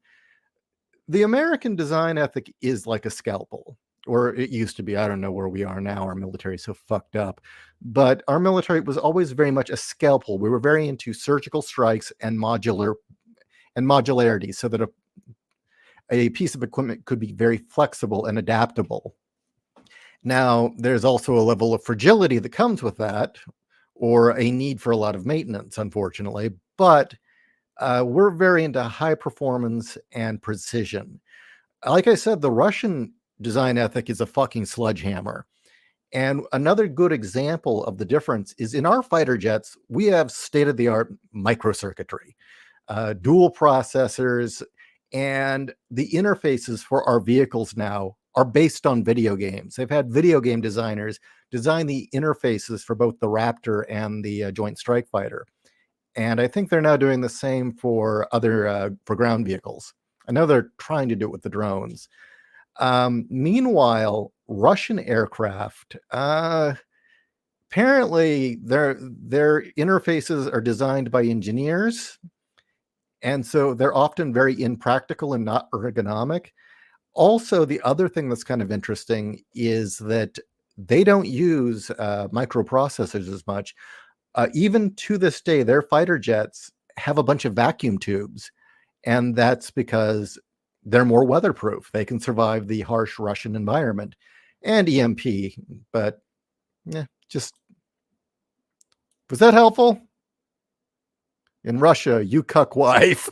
the American design ethic is like a scalpel, or it used to be. I don't know where we are now. Our military is so fucked up. But our military was always very much a scalpel. We were very into surgical strikes and modularity, so that a piece of equipment could be very flexible and adaptable. Now, there's also a level of fragility that comes with that, or a need for a lot of maintenance, unfortunately. But we're very into high performance and precision. Like I said, the Russian design ethic is a fucking sledgehammer. And another good example of the difference is in our fighter jets, we have state-of-the-art microcircuitry, dual processors, and the interfaces for our vehicles now are based on video games. They've had video game designers design the interfaces for both the Raptor and the Joint Strike Fighter. And I think they're now doing the same for other for ground vehicles. I know they're trying to do it with the drones. Meanwhile, Russian aircraft, apparently their interfaces are designed by engineers, and so they're often very impractical and not ergonomic. Also, the other thing that's kind of interesting is that they don't use microprocessors as much. Even to this day, their fighter jets have a bunch of vacuum tubes. And that's because they're more weatherproof. They can survive the harsh Russian environment and EMP. But yeah, just was that helpful? In Russia, you cuck wife.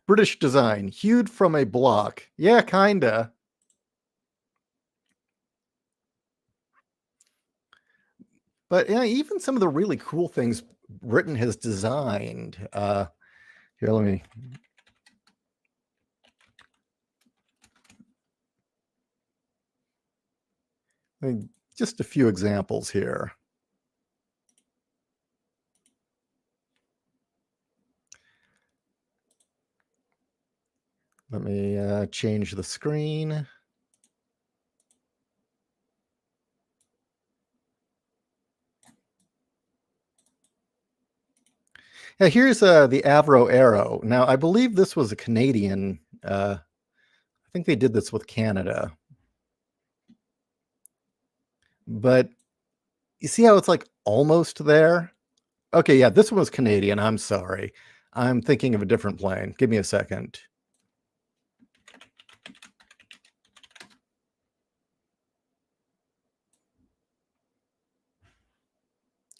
British design, hewed from a block. Yeah, kinda. But yeah, even some of the really cool things Britain has designed. Here, let me. Just a few examples here. Let me change the screen. Yeah, here's the Avro Arrow. Now, I believe this was a Canadian. I think they did this with Canada. But you see how it's like almost there? Okay, yeah, this one was Canadian. I'm sorry. I'm thinking of a different plane. Give me a second.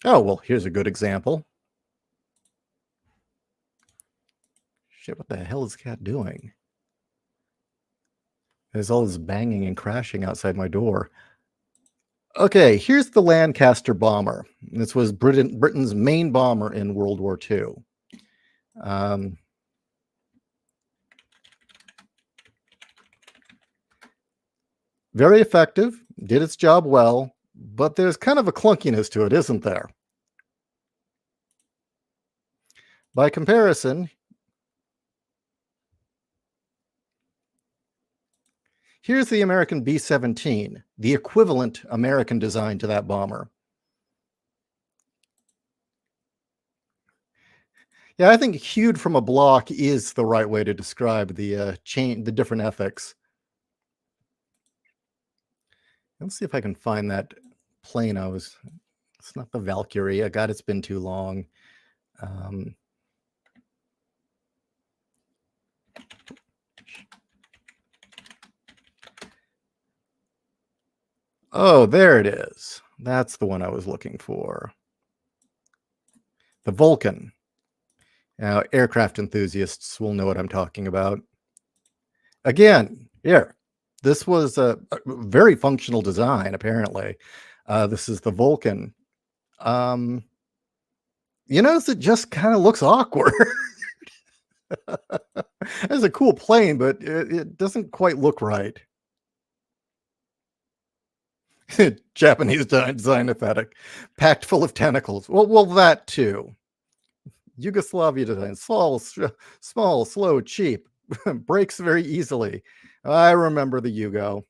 Oh, well, here's a good example. Shit, what the hell is Cat doing? There's all this banging and crashing outside my door. Okay, here's the Lancaster bomber. This was Britain's main bomber in World War II. Very effective, did its job well, but there's kind of a clunkiness to it, isn't there? By comparison, here's the American B-17, the equivalent American design to that bomber. Yeah, I think hewed from a block is the right way to describe the different ethics. Let's see if I can find that plane. It's not the Valkyrie. God, it's been too long. Oh, there it is. That's the one I was looking for. The Vulcan. Now, aircraft enthusiasts will know what I'm talking about. Again, here, this was a very functional design, apparently. This is the Vulcan. You notice it just kind of looks awkward. It's a cool plane, but it doesn't quite look right. Japanese design aesthetic, packed full of tentacles. Well, that too. Yugoslavia design, small, slow, cheap, breaks very easily. I remember the Yugo.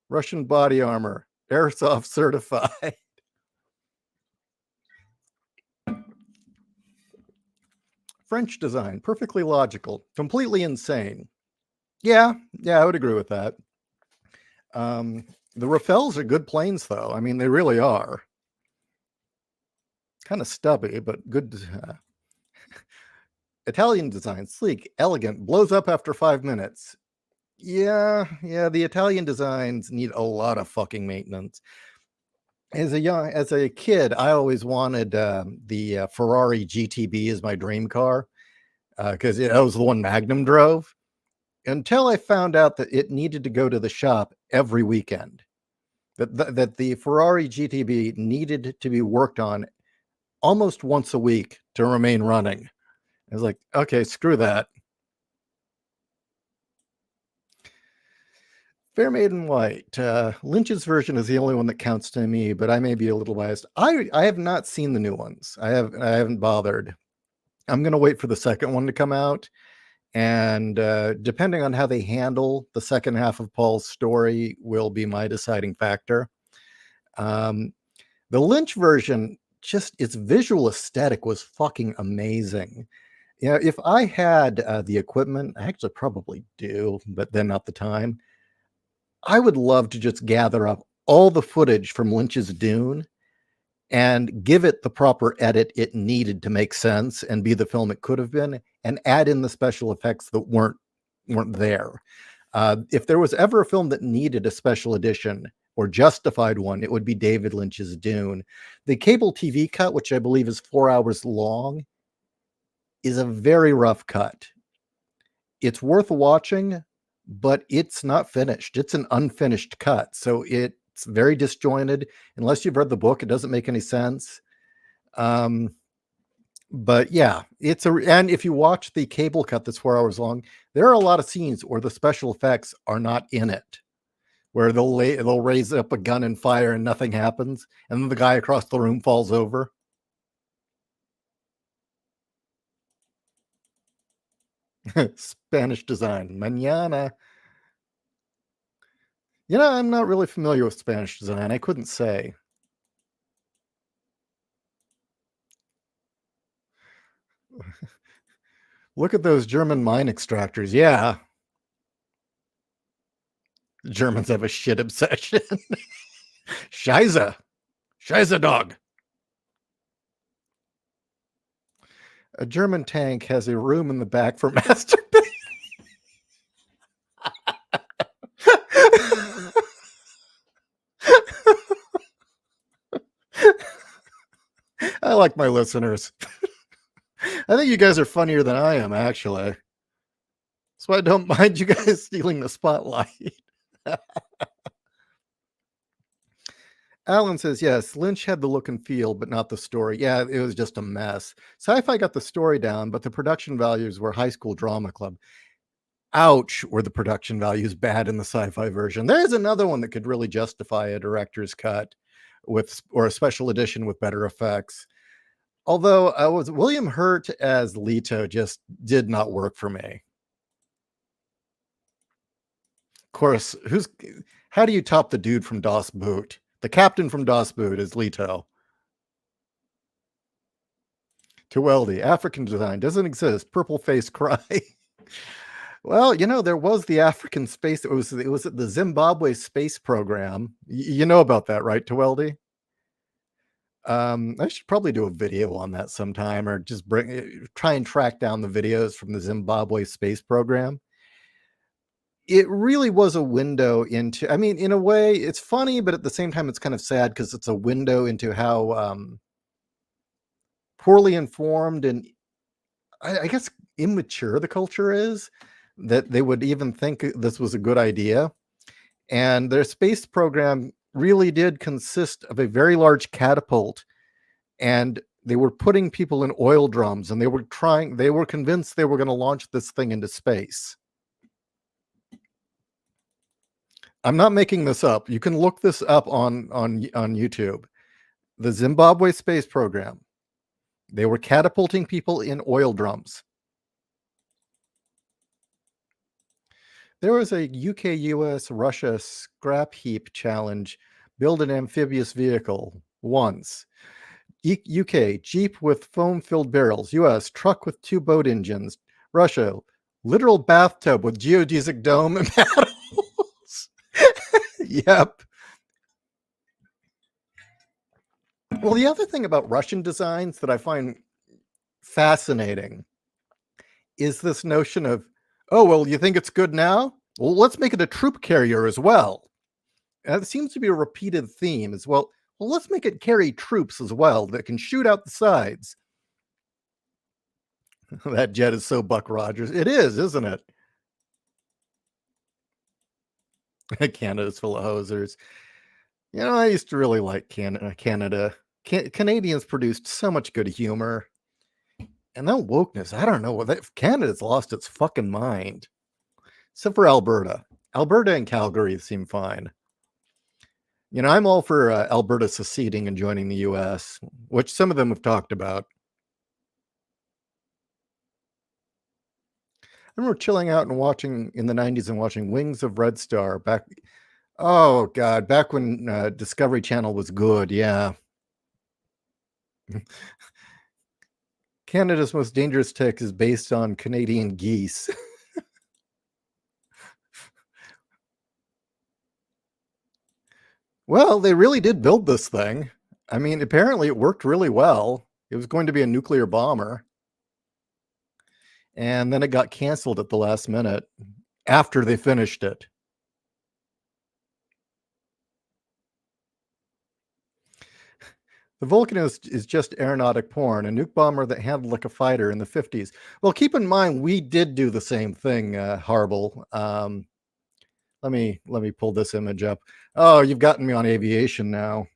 Russian body armor, airsoft certified. French design, perfectly logical, completely insane. Yeah, I would agree with that. The Rafales are good planes, though. I mean, they really are. Kind of stubby, but good. Italian design, sleek, elegant, blows up after 5 minutes. Yeah, the Italian designs need a lot of fucking maintenance. As a kid, I always wanted the Ferrari GTB as my dream car because that was the one Magnum drove. Until I found out that it needed to go to the shop every weekend. That the Ferrari GTB needed to be worked on almost once a week to remain running. I was like, okay, screw that. Fair Maiden White. Lynch's version is the only one that counts to me, but I may be a little biased. I have not seen the new ones. I haven't bothered. I'm gonna wait for the second one to come out, and depending on how they handle the second half of Paul's story, will be my deciding factor. The Lynch version, just its visual aesthetic was fucking amazing. Yeah, if I had the equipment, I actually probably do, but then not the time. I would love to just gather up all the footage from Lynch's Dune and give it the proper edit it needed to make sense and be the film it could have been, and add in the special effects that weren't there. If there was ever a film that needed a special edition or justified one, it would be David Lynch's Dune. The cable TV cut, which I believe is 4 hours long, is a very rough cut. It's worth watching, but it's not finished. It's an unfinished cut, so it's very disjointed. Unless you've read the book, it doesn't make any sense. But yeah, and if you watch the cable cut that's 4 hours long, there are a lot of scenes where the special effects are not in it, where they'll raise up a gun and fire and nothing happens, and then the guy across the room falls over. Spanish design, mañana. You know, I'm not really familiar with Spanish design. I couldn't say. Look at those German mine extractors. Yeah. The Germans have a shit obsession. Scheiße. Scheiße dog. A German tank has a room in the back for masturbation. I like my listeners. I think you guys are funnier than I am, actually. So I don't mind you guys stealing the spotlight. Alan says, yes, Lynch had the look and feel, but not the story. Yeah, it was just a mess. Sci-Fi got the story down, but the production values were High School Drama Club. Ouch, were the production values bad in the Sci-Fi version. There's another one that could really justify a director's cut or a special edition with better effects. Although William Hurt as Leto just did not work for me. Of course, how do you top the dude from Das Boot? The captain from Das Boot is Leto. Tuweldi, African design doesn't exist. Purple face cry. Well, you know, there was the African space. It was the Zimbabwe space program. You know about that, right, Tuweldi? I should probably do a video on that sometime, or just try and track down the videos from the Zimbabwe space program. It really was a window into, I mean, in a way, it's funny, but at the same time, it's kind of sad because it's a window into how poorly informed and I guess immature the culture is, that they would even think this was a good idea. And their space program really did consist of a very large catapult, and they were putting people in oil drums, and they were convinced they were going to launch this thing into space. I'm not making this up. You can look this up on YouTube. The Zimbabwe space program. They were catapulting people in oil drums. There was a UK, US, Russia scrap heap challenge. Build an amphibious vehicle once. UK, Jeep with foam-filled barrels. US, truck with 2 boat engines. Russia, literal bathtub with geodesic dome and paddles. Yep. Well, the other thing about Russian designs that I find fascinating is this notion of, oh, well, you think it's good now? Well, let's make it a troop carrier as well. And it seems to be a repeated theme as well. Well, let's make it carry troops as well that can shoot out the sides. That jet is so Buck Rogers. It is, isn't it? Canada's full of hosers. You know, I used to really like Canada. Canadians produced so much good humor. And that wokeness, I don't know. Canada's lost its fucking mind. Except for Alberta. Alberta and Calgary seem fine. You know, I'm all for Alberta seceding and joining the U.S., which some of them have talked about. I remember chilling out and watching in the 90s and watching Wings of Red Star back. Oh, God, back when Discovery Channel was good, yeah. Canada's most dangerous tick is based on Canadian geese. Well, they really did build this thing. I mean, apparently it worked really well. It was going to be a nuclear bomber. And then it got canceled at the last minute after they finished it. The Vulcan is just aeronautic porn, a nuke bomber that handled like a fighter in the 50s. Well, keep in mind, we did do the same thing, Harble. Let me pull this image up. Oh, you've gotten me on aviation now.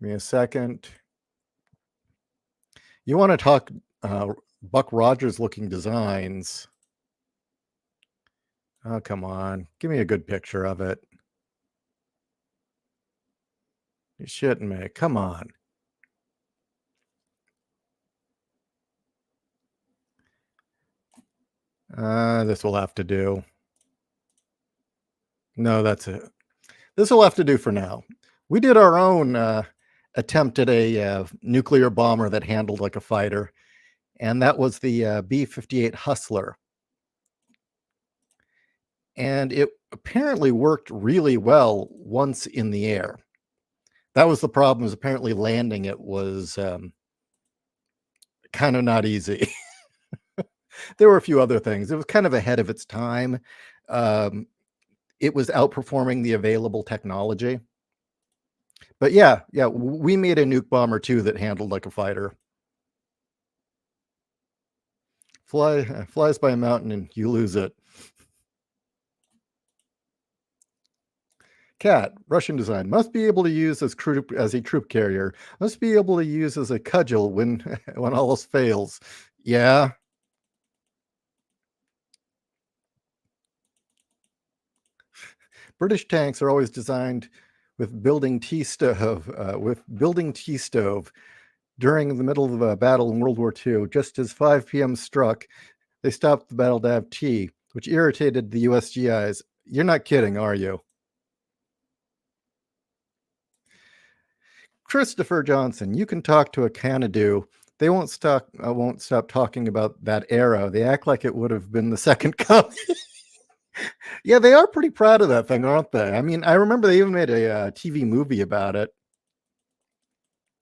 Give me a second. You want to talk Buck Rogers looking designs. Oh, come on. Give me a good picture of it. You're shitting me. Come on. This will have to do. No, that's it. This will have to do for now. We did our own attempt at a nuclear bomber that handled like a fighter, and that was the B-58 Hustler. And it apparently worked really well once in the air. That was the problem, is apparently landing it was kind of not easy. There were a few other things. It was kind of ahead of its time. It was outperforming the available technology. But yeah, we made a nuke bomber too that handled like a fighter. Flies by a mountain and you lose it. Cat, Russian design, must be able to use as a troop carrier. Must be able to use as a cudgel when when all else fails. Yeah. British tanks are always designed with building tea stove. During the middle of a battle in World War II, just as 5 p.m. struck, they stopped the battle to have tea, which irritated the U.S. GIs. You're not kidding, are you? Christopher Johnson, you can talk to a Canadu. They won't stop talking about that era. They act like it would have been the second coming. Yeah, they are pretty proud of that thing, aren't they? I mean, I remember they even made a TV movie about it,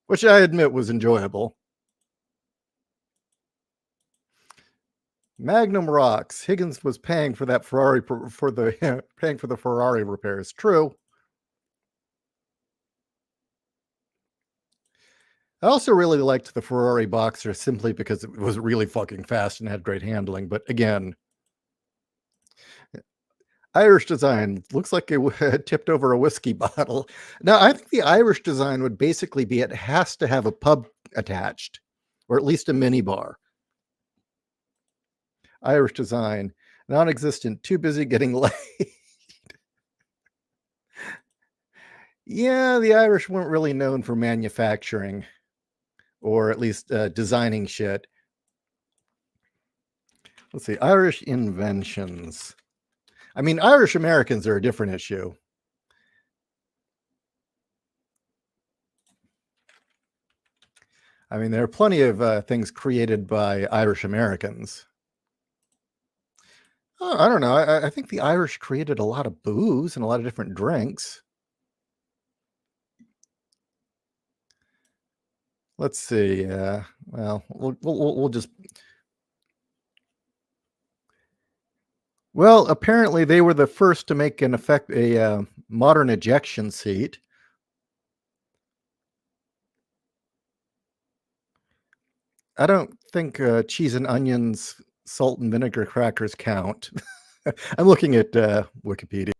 which I admit was enjoyable. Magnum rocks. Higgins was paying for that Ferrari paying for the Ferrari repairs. True. I also really liked the Ferrari Boxer simply because it was really fucking fast and had great handling. But again, Irish design looks like it tipped over a whiskey bottle. Now, I think the Irish design would basically be it has to have a pub attached, or at least a mini bar. Irish design, non-existent, too busy getting laid. Yeah, the Irish weren't really known for manufacturing, or at least designing shit. Let's see, Irish inventions. I mean, Irish Americans are a different issue. I mean, there are plenty of things created by Irish Americans. Oh, I don't know. I think the Irish created a lot of booze and a lot of different drinks. Let's see. Well, we'll just. Well, apparently they were the first to make a modern ejection seat. I don't think cheese and onions, salt and vinegar crackers count. I'm looking at Wikipedia.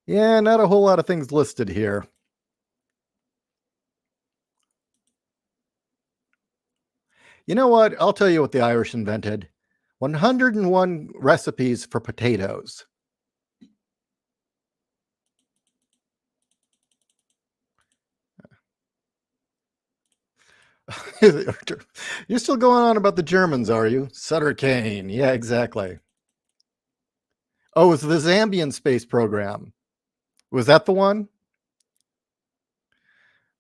Yeah, not a whole lot of things listed here. You know what? I'll tell you what the Irish invented. 101 recipes for potatoes. You're still going on about the Germans, are you? Sutter Kane. Yeah, exactly. Oh, it was the Zambian space program. Was that the one?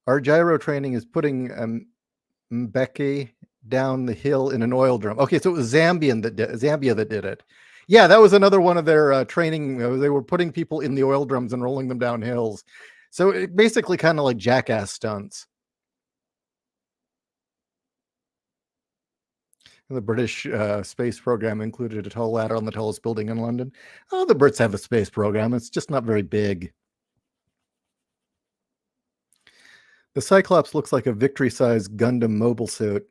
Our gyro training is putting Mbeki down the hill in an oil drum. Okay, so it was Zambia that did it. Yeah, that was another one of their training. They were putting people in the oil drums and rolling them down hills. So it basically kind of like jackass stunts. The British space program included a tall ladder on the tallest building in London. Oh, the Brits have a space program. It's just not very big. The Cyclops looks like a Victory-sized Gundam mobile suit.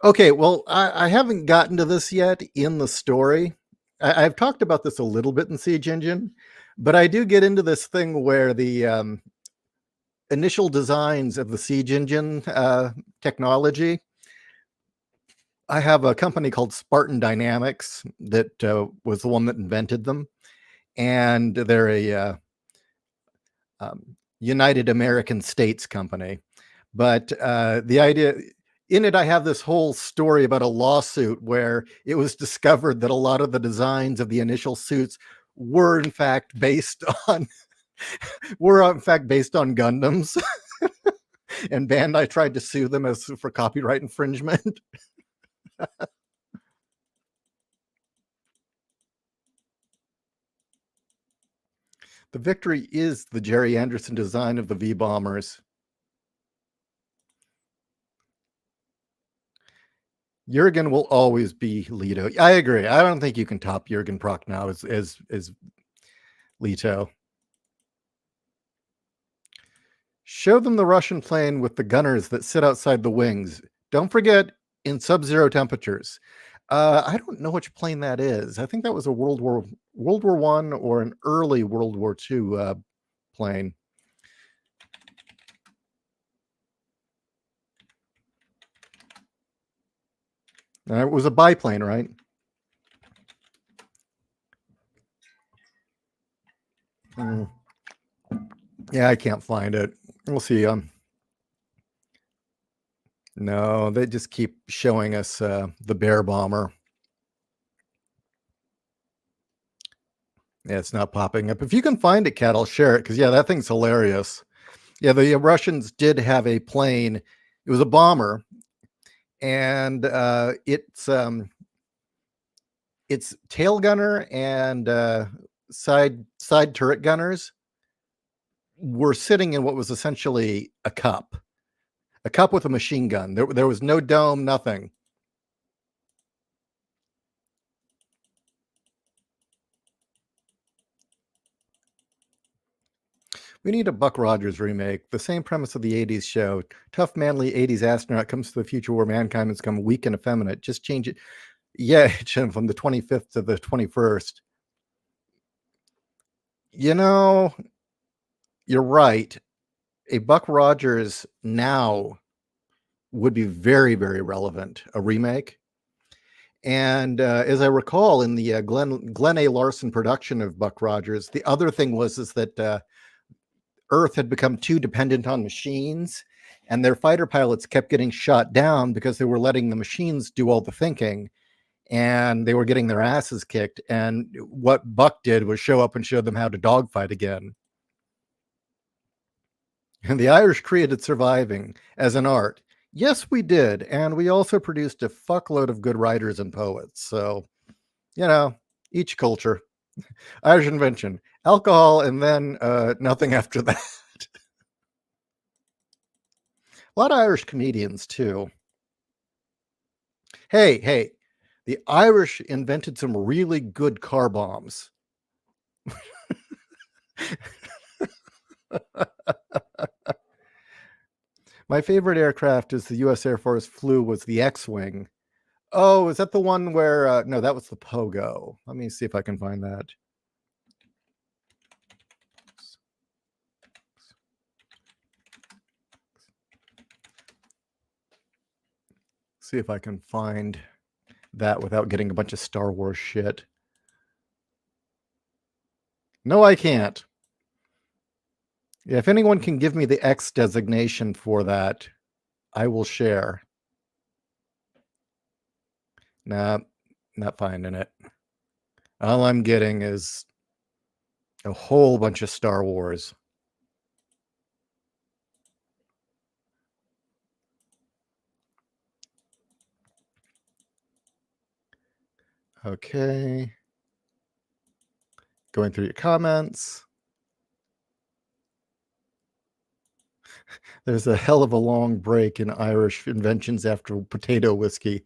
Okay, well, I haven't gotten to this yet in the story. I've talked about this a little bit in Siege Engine, but I do get into this thing where the initial designs of the Siege Engine technology, I have a company called Spartan Dynamics that was the one that invented them, and they're a United American States company. But the idea in it, I have this whole story about a lawsuit where it was discovered that a lot of the designs of the initial suits were in fact based on Gundams. And Bandai tried to sue them for copyright infringement. The Victory is the Jerry Anderson design of the V-bombers. Jurgen will always be Leto. I agree. I don't think you can top Jurgen Prochnow as Leto. Show them the Russian plane with the gunners that sit outside the wings. Don't forget, in sub-zero temperatures. I don't know which plane that is. I think that was a World War I or an early World War II plane. It was a biplane, right? Yeah, I can't find it. We'll see. No, they just keep showing us the Bear bomber. Yeah, it's not popping up. If you can find it, Kat, I'll share it because yeah, that thing's hilarious. Yeah, the Russians did have a plane. It was a bomber, and its tail gunner and side turret gunners were sitting in what was essentially a cup with a machine gun. There was no dome, nothing. We need a Buck Rogers remake. The same premise of the 80s show. Tough, manly 80s astronaut comes to the future where mankind has become weak and effeminate. Just change it. Yeah, Jim, from the 25th to the 21st. You know, you're right. A Buck Rogers now would be very, very relevant, a remake. And as I recall, in the Glenn A. Larson production of Buck Rogers, the other thing was that Earth had become too dependent on machines, and their fighter pilots kept getting shot down because they were letting the machines do all the thinking, and they were getting their asses kicked. And what Buck did was show up and show them how to dogfight again. And the Irish created surviving as an art. Yes, we did. And we also produced a fuckload of good writers and poets. So, each culture. Irish invention. Alcohol and then nothing after that. A lot of Irish comedians, too. Hey, the Irish invented some really good car bombs. My favorite aircraft is the U.S. Air Force flew was the X-Wing. Oh, is that the one where... no, that was the Pogo. Let me see if I can find that. See if I can find that without getting a bunch of Star Wars shit. No, I can't. Yeah, if anyone can give me the X designation for that, I will share. Nah, not finding it. All I'm getting is a whole bunch of Star Wars. Okay. Going through your comments. There's a hell of a long break in Irish inventions after potato whiskey.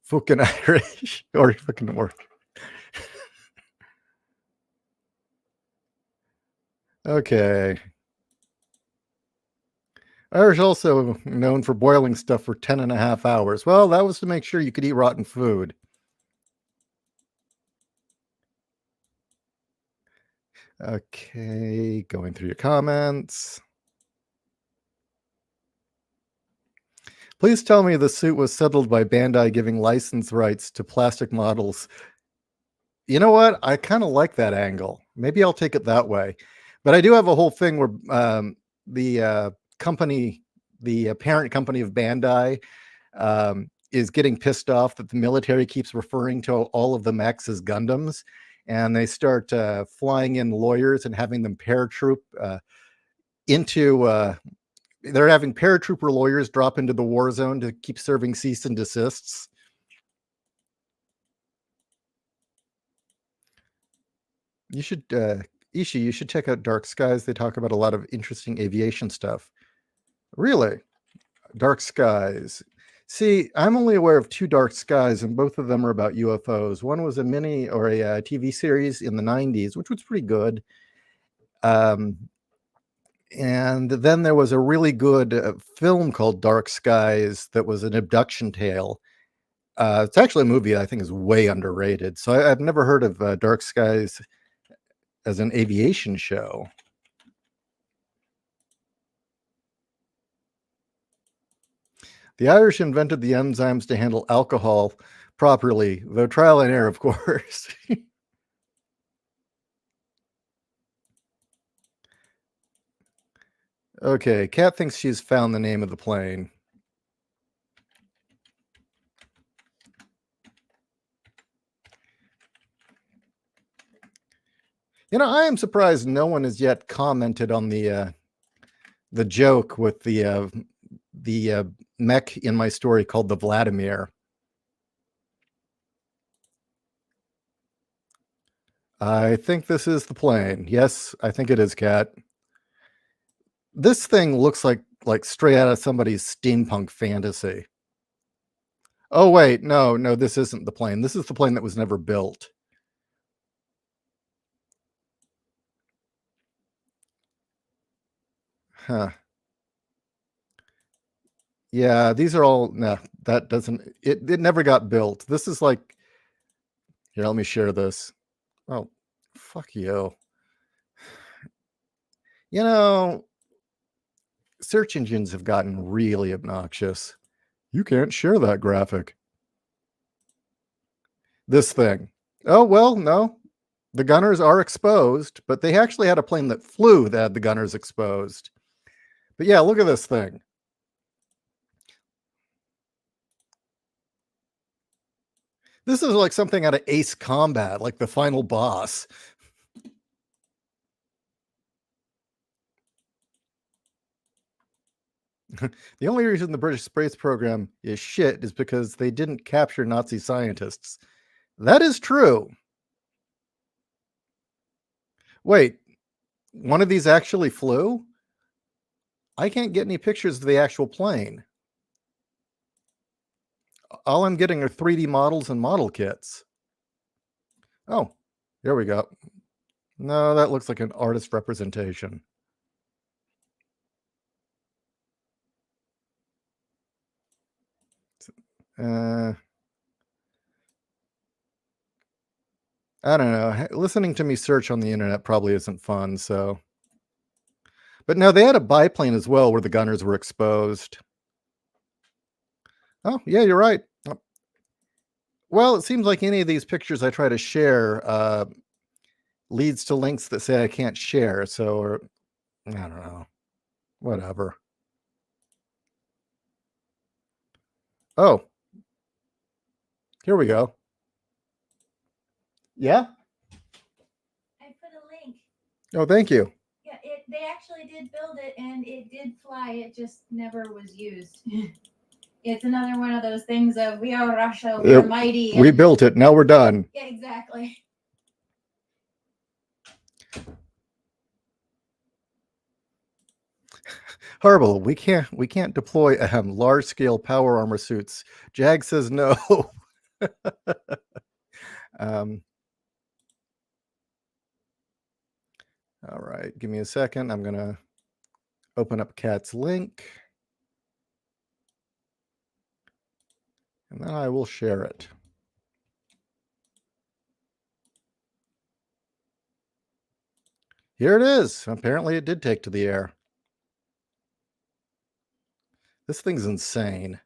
Fucking Irish or fucking work. Okay. Irish also known for boiling stuff for 10.5 hours. Well, that was to make sure you could eat rotten food. Okay, going through your comments. Please tell me the suit was settled by Bandai giving license rights to plastic models. You know what? I kind of like that angle. Maybe I'll take it that way. But I do have a whole thing where the company, the parent company of Bandai, is getting pissed off that the military keeps referring to all of the mechs as Gundams, and they start flying in lawyers and having them paratroop into. They're having paratrooper lawyers drop into the war zone to keep serving cease and desists. You should, Ishi, you should check out Dark Skies. They talk about a lot of interesting aviation stuff. Really? Dark Skies. See, I'm only aware of 2 Dark Skies, and both of them are about UFOs. One was a mini or a TV series in the 90s, which was pretty good. And then there was a really good film called Dark Skies that was an abduction tale. It's actually a movie I think is way underrated. So I've never heard of Dark Skies as an aviation show. The Irish invented the enzymes to handle alcohol properly, though trial and error, of course. Okay, Kat thinks she's found the name of the plane. You know, I am surprised no one has yet commented on the joke with the mech in my story called the Vladimir. I think this is the plane. Yes, I think it is, Kat. This thing looks like straight out of somebody's steampunk fantasy. Oh wait, no, this isn't the plane. This is the plane that was never built. Huh. Yeah, these are all, no, that doesn't, it never got built. This is like, here, let me share this. Oh, fuck you. You know, search engines have gotten really obnoxious. You can't share that graphic. This thing. Oh, well, no. The gunners are exposed, but they actually had a plane that flew that had the gunners exposed. But yeah, look at this thing. This is like something out of Ace Combat, like the final boss. The only reason the British space program is shit is because they didn't capture Nazi scientists. That is true. Wait, one of these actually flew? I can't get any pictures of the actual plane. All I'm getting are 3D models and model kits. Oh, here we go. No, that looks like an artist representation. I don't know. Listening to me search on the internet probably isn't fun, so. But no, they had a biplane as well where the gunners were exposed. Oh, yeah, you're right. Well, it seems like any of these pictures I try to share leads to links that say I can't share. So, or, I don't know. Whatever. Oh, here we go. Yeah? I put a link. Oh, thank you. Yeah, they actually did build it and it did fly. It just never was used. It's another one of those things of we are Russia, we're mighty. We built it. Now we're done. Yeah, exactly. Horrible. We can't deploy large scale power armor suits. Jag says no. um, all right, give me a second. I'm gonna open up Kat's link, and then I will share it. Here it is. Apparently, it did take to the air. This thing's insane.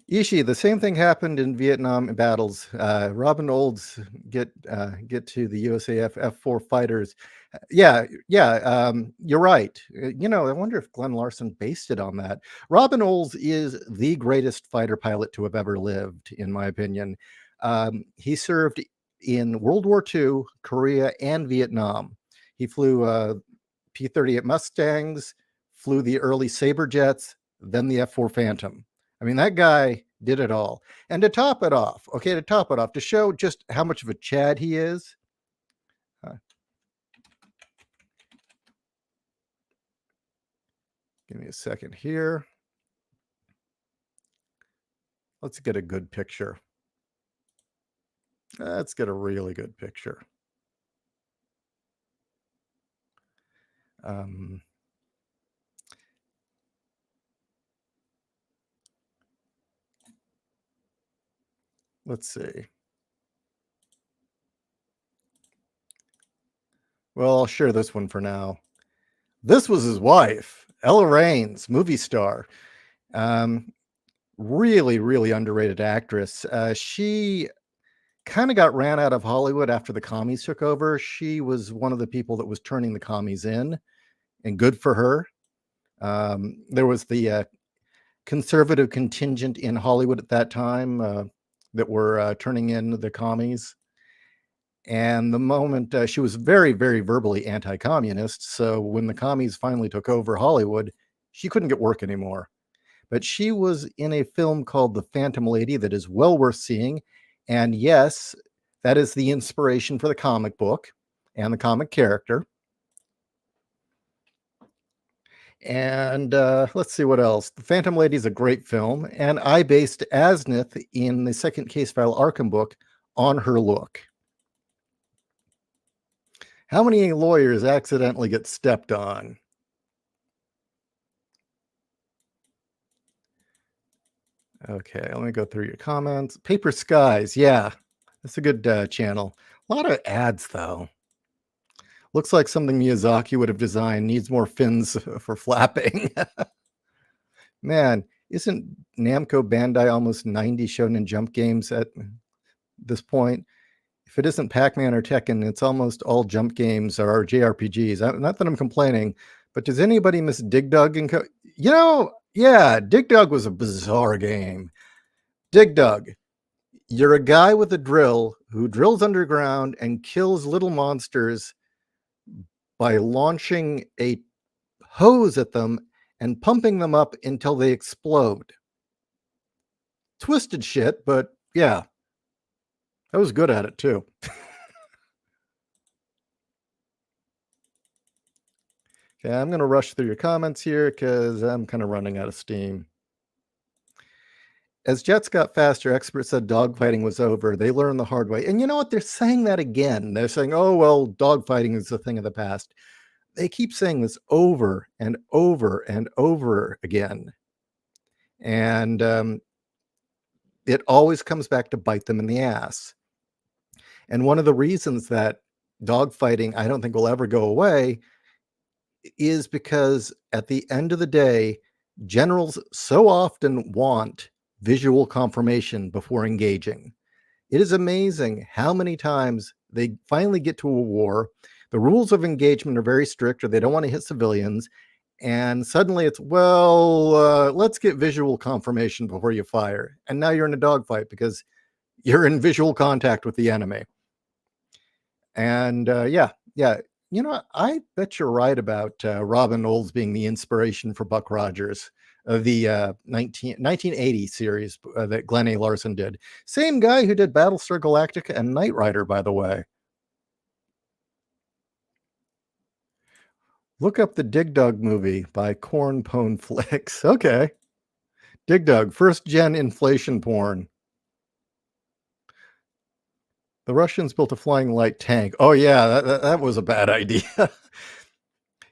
Ishi, the same thing happened in Vietnam battles. Robin Olds get to the USAF F-4 fighters. Yeah, you're right. I wonder if Glenn Larson based it on that. Robin Olds is the greatest fighter pilot to have ever lived, in my opinion. He served in World War II, Korea, and Vietnam. He flew P-38 Mustangs, flew the early Sabre jets, then the F-4 Phantom. I mean, that guy did it all. And to top it off, to show just how much of a Chad he is, give me a second here. Let's get a good picture. Let's get a really good picture. Let's see. Well, I'll share this one for now. This was his wife, Ella Raines, movie star. Really, really underrated actress. She kind of got ran out of Hollywood after the commies took over. She was one of the people that was turning the commies in, and good for her. There was the conservative contingent in Hollywood at that time that were turning in the commies. And the moment she was very, very verbally anti-communist. So when the commies finally took over Hollywood, she couldn't get work anymore. But she was in a film called The Phantom Lady that is well worth seeing. And yes, that is the inspiration for the comic book and the comic character. And let's see what else. The Phantom Lady is a great film. And I based Asnith in the Second Case File Arkham book on her look. How many lawyers accidentally get stepped on? Okay, let me go through your comments. Paper Skies, yeah, that's a good channel. A lot of ads, though. Looks like something Miyazaki would have designed. Needs more fins for flapping. Man, isn't Namco Bandai almost 90 Shonen Jump games at this point? If it isn't Pac-Man or Tekken, it's almost all jump games or JRPGs. Not that I'm complaining, but does anybody miss Dig Dug? Yeah, Dig Dug was a bizarre game. Dig Dug. You're a guy with a drill who drills underground and kills little monsters by launching a hose at them and pumping them up until they explode. Twisted shit, but yeah, I was good at it too. Okay, I'm going to rush through your comments here because I'm kind of running out of steam. As jets got faster, experts said dogfighting was over. They learned the hard way. And you know what? They're saying that again. They're saying, oh, well, dogfighting is a thing of the past. They keep saying this over and over and over again. And it always comes back to bite them in the ass. And one of the reasons that dogfighting, I don't think, will ever go away is because at the end of the day, generals so often want visual confirmation before engaging. It is amazing how many times they finally get to a war. The rules of engagement are very strict, or they don't want to hit civilians. And suddenly it's, well, let's get visual confirmation before you fire. And now you're in a dogfight because you're in visual contact with the enemy. And yeah. I bet you're right about Robin Olds being the inspiration for Buck Rogers, the 1980 series that Glenn A. Larson did. Same guy who did Battlestar Galactica and Knight Rider, by the way. Look up the Dig Dug movie by Corn Pone Flicks. Okay. Dig Dug, first gen inflation porn. The Russians built a flying light tank. Oh, yeah, that was a bad idea.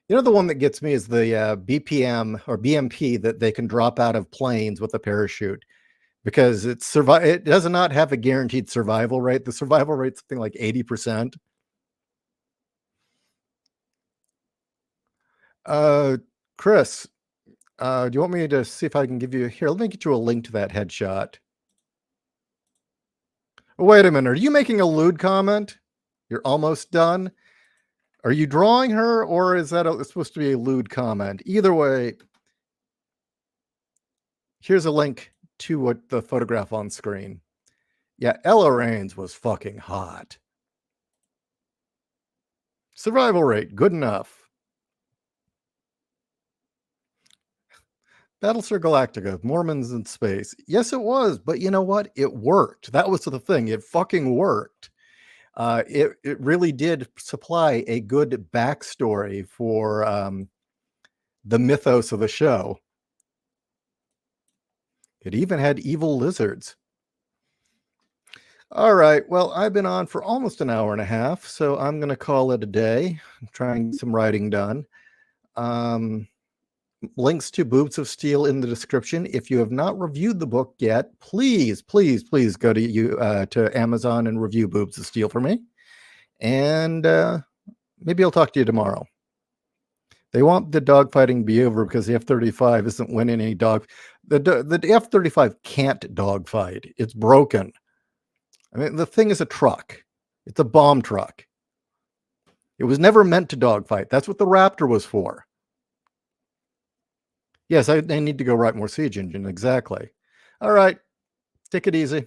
You know, the one that gets me is the BPM or BMP that they can drop out of planes with a parachute because it does not have a guaranteed survival rate. The survival rate's something like 80%. Chris, do you want me to see if I can give you here? Let me get you a link to that headshot. Oh, wait a minute. Are you making a lewd comment? You're almost done. Are you drawing her, or is that supposed to be a lewd comment? Either way, here's a link to what the photograph on screen. Yeah, Ella Raines was fucking hot. Survival rate, good enough. Battlestar Galactica, Mormons in space. Yes, it was, but you know what? It worked. That was the thing. It fucking worked. It really did supply a good backstory for the mythos of the show. It even had evil lizards. All right. Well, I've been on for almost an hour and a half, so I'm going to call it a day. I'm trying to get some writing done. Links to Boobs of Steel in the description. If you have not reviewed the book yet, please, please, please go to Amazon and review Boobs of Steel for me. And maybe I'll talk to you tomorrow. They want the dogfighting to be over because the F-35 isn't winning any dog. The F-35 can't dogfight. It's broken. I mean, the thing is a truck. It's a bomb truck. It was never meant to dogfight. That's what the Raptor was for. Yes, I need to go write more Siege Engine. Exactly. All right. Take it easy.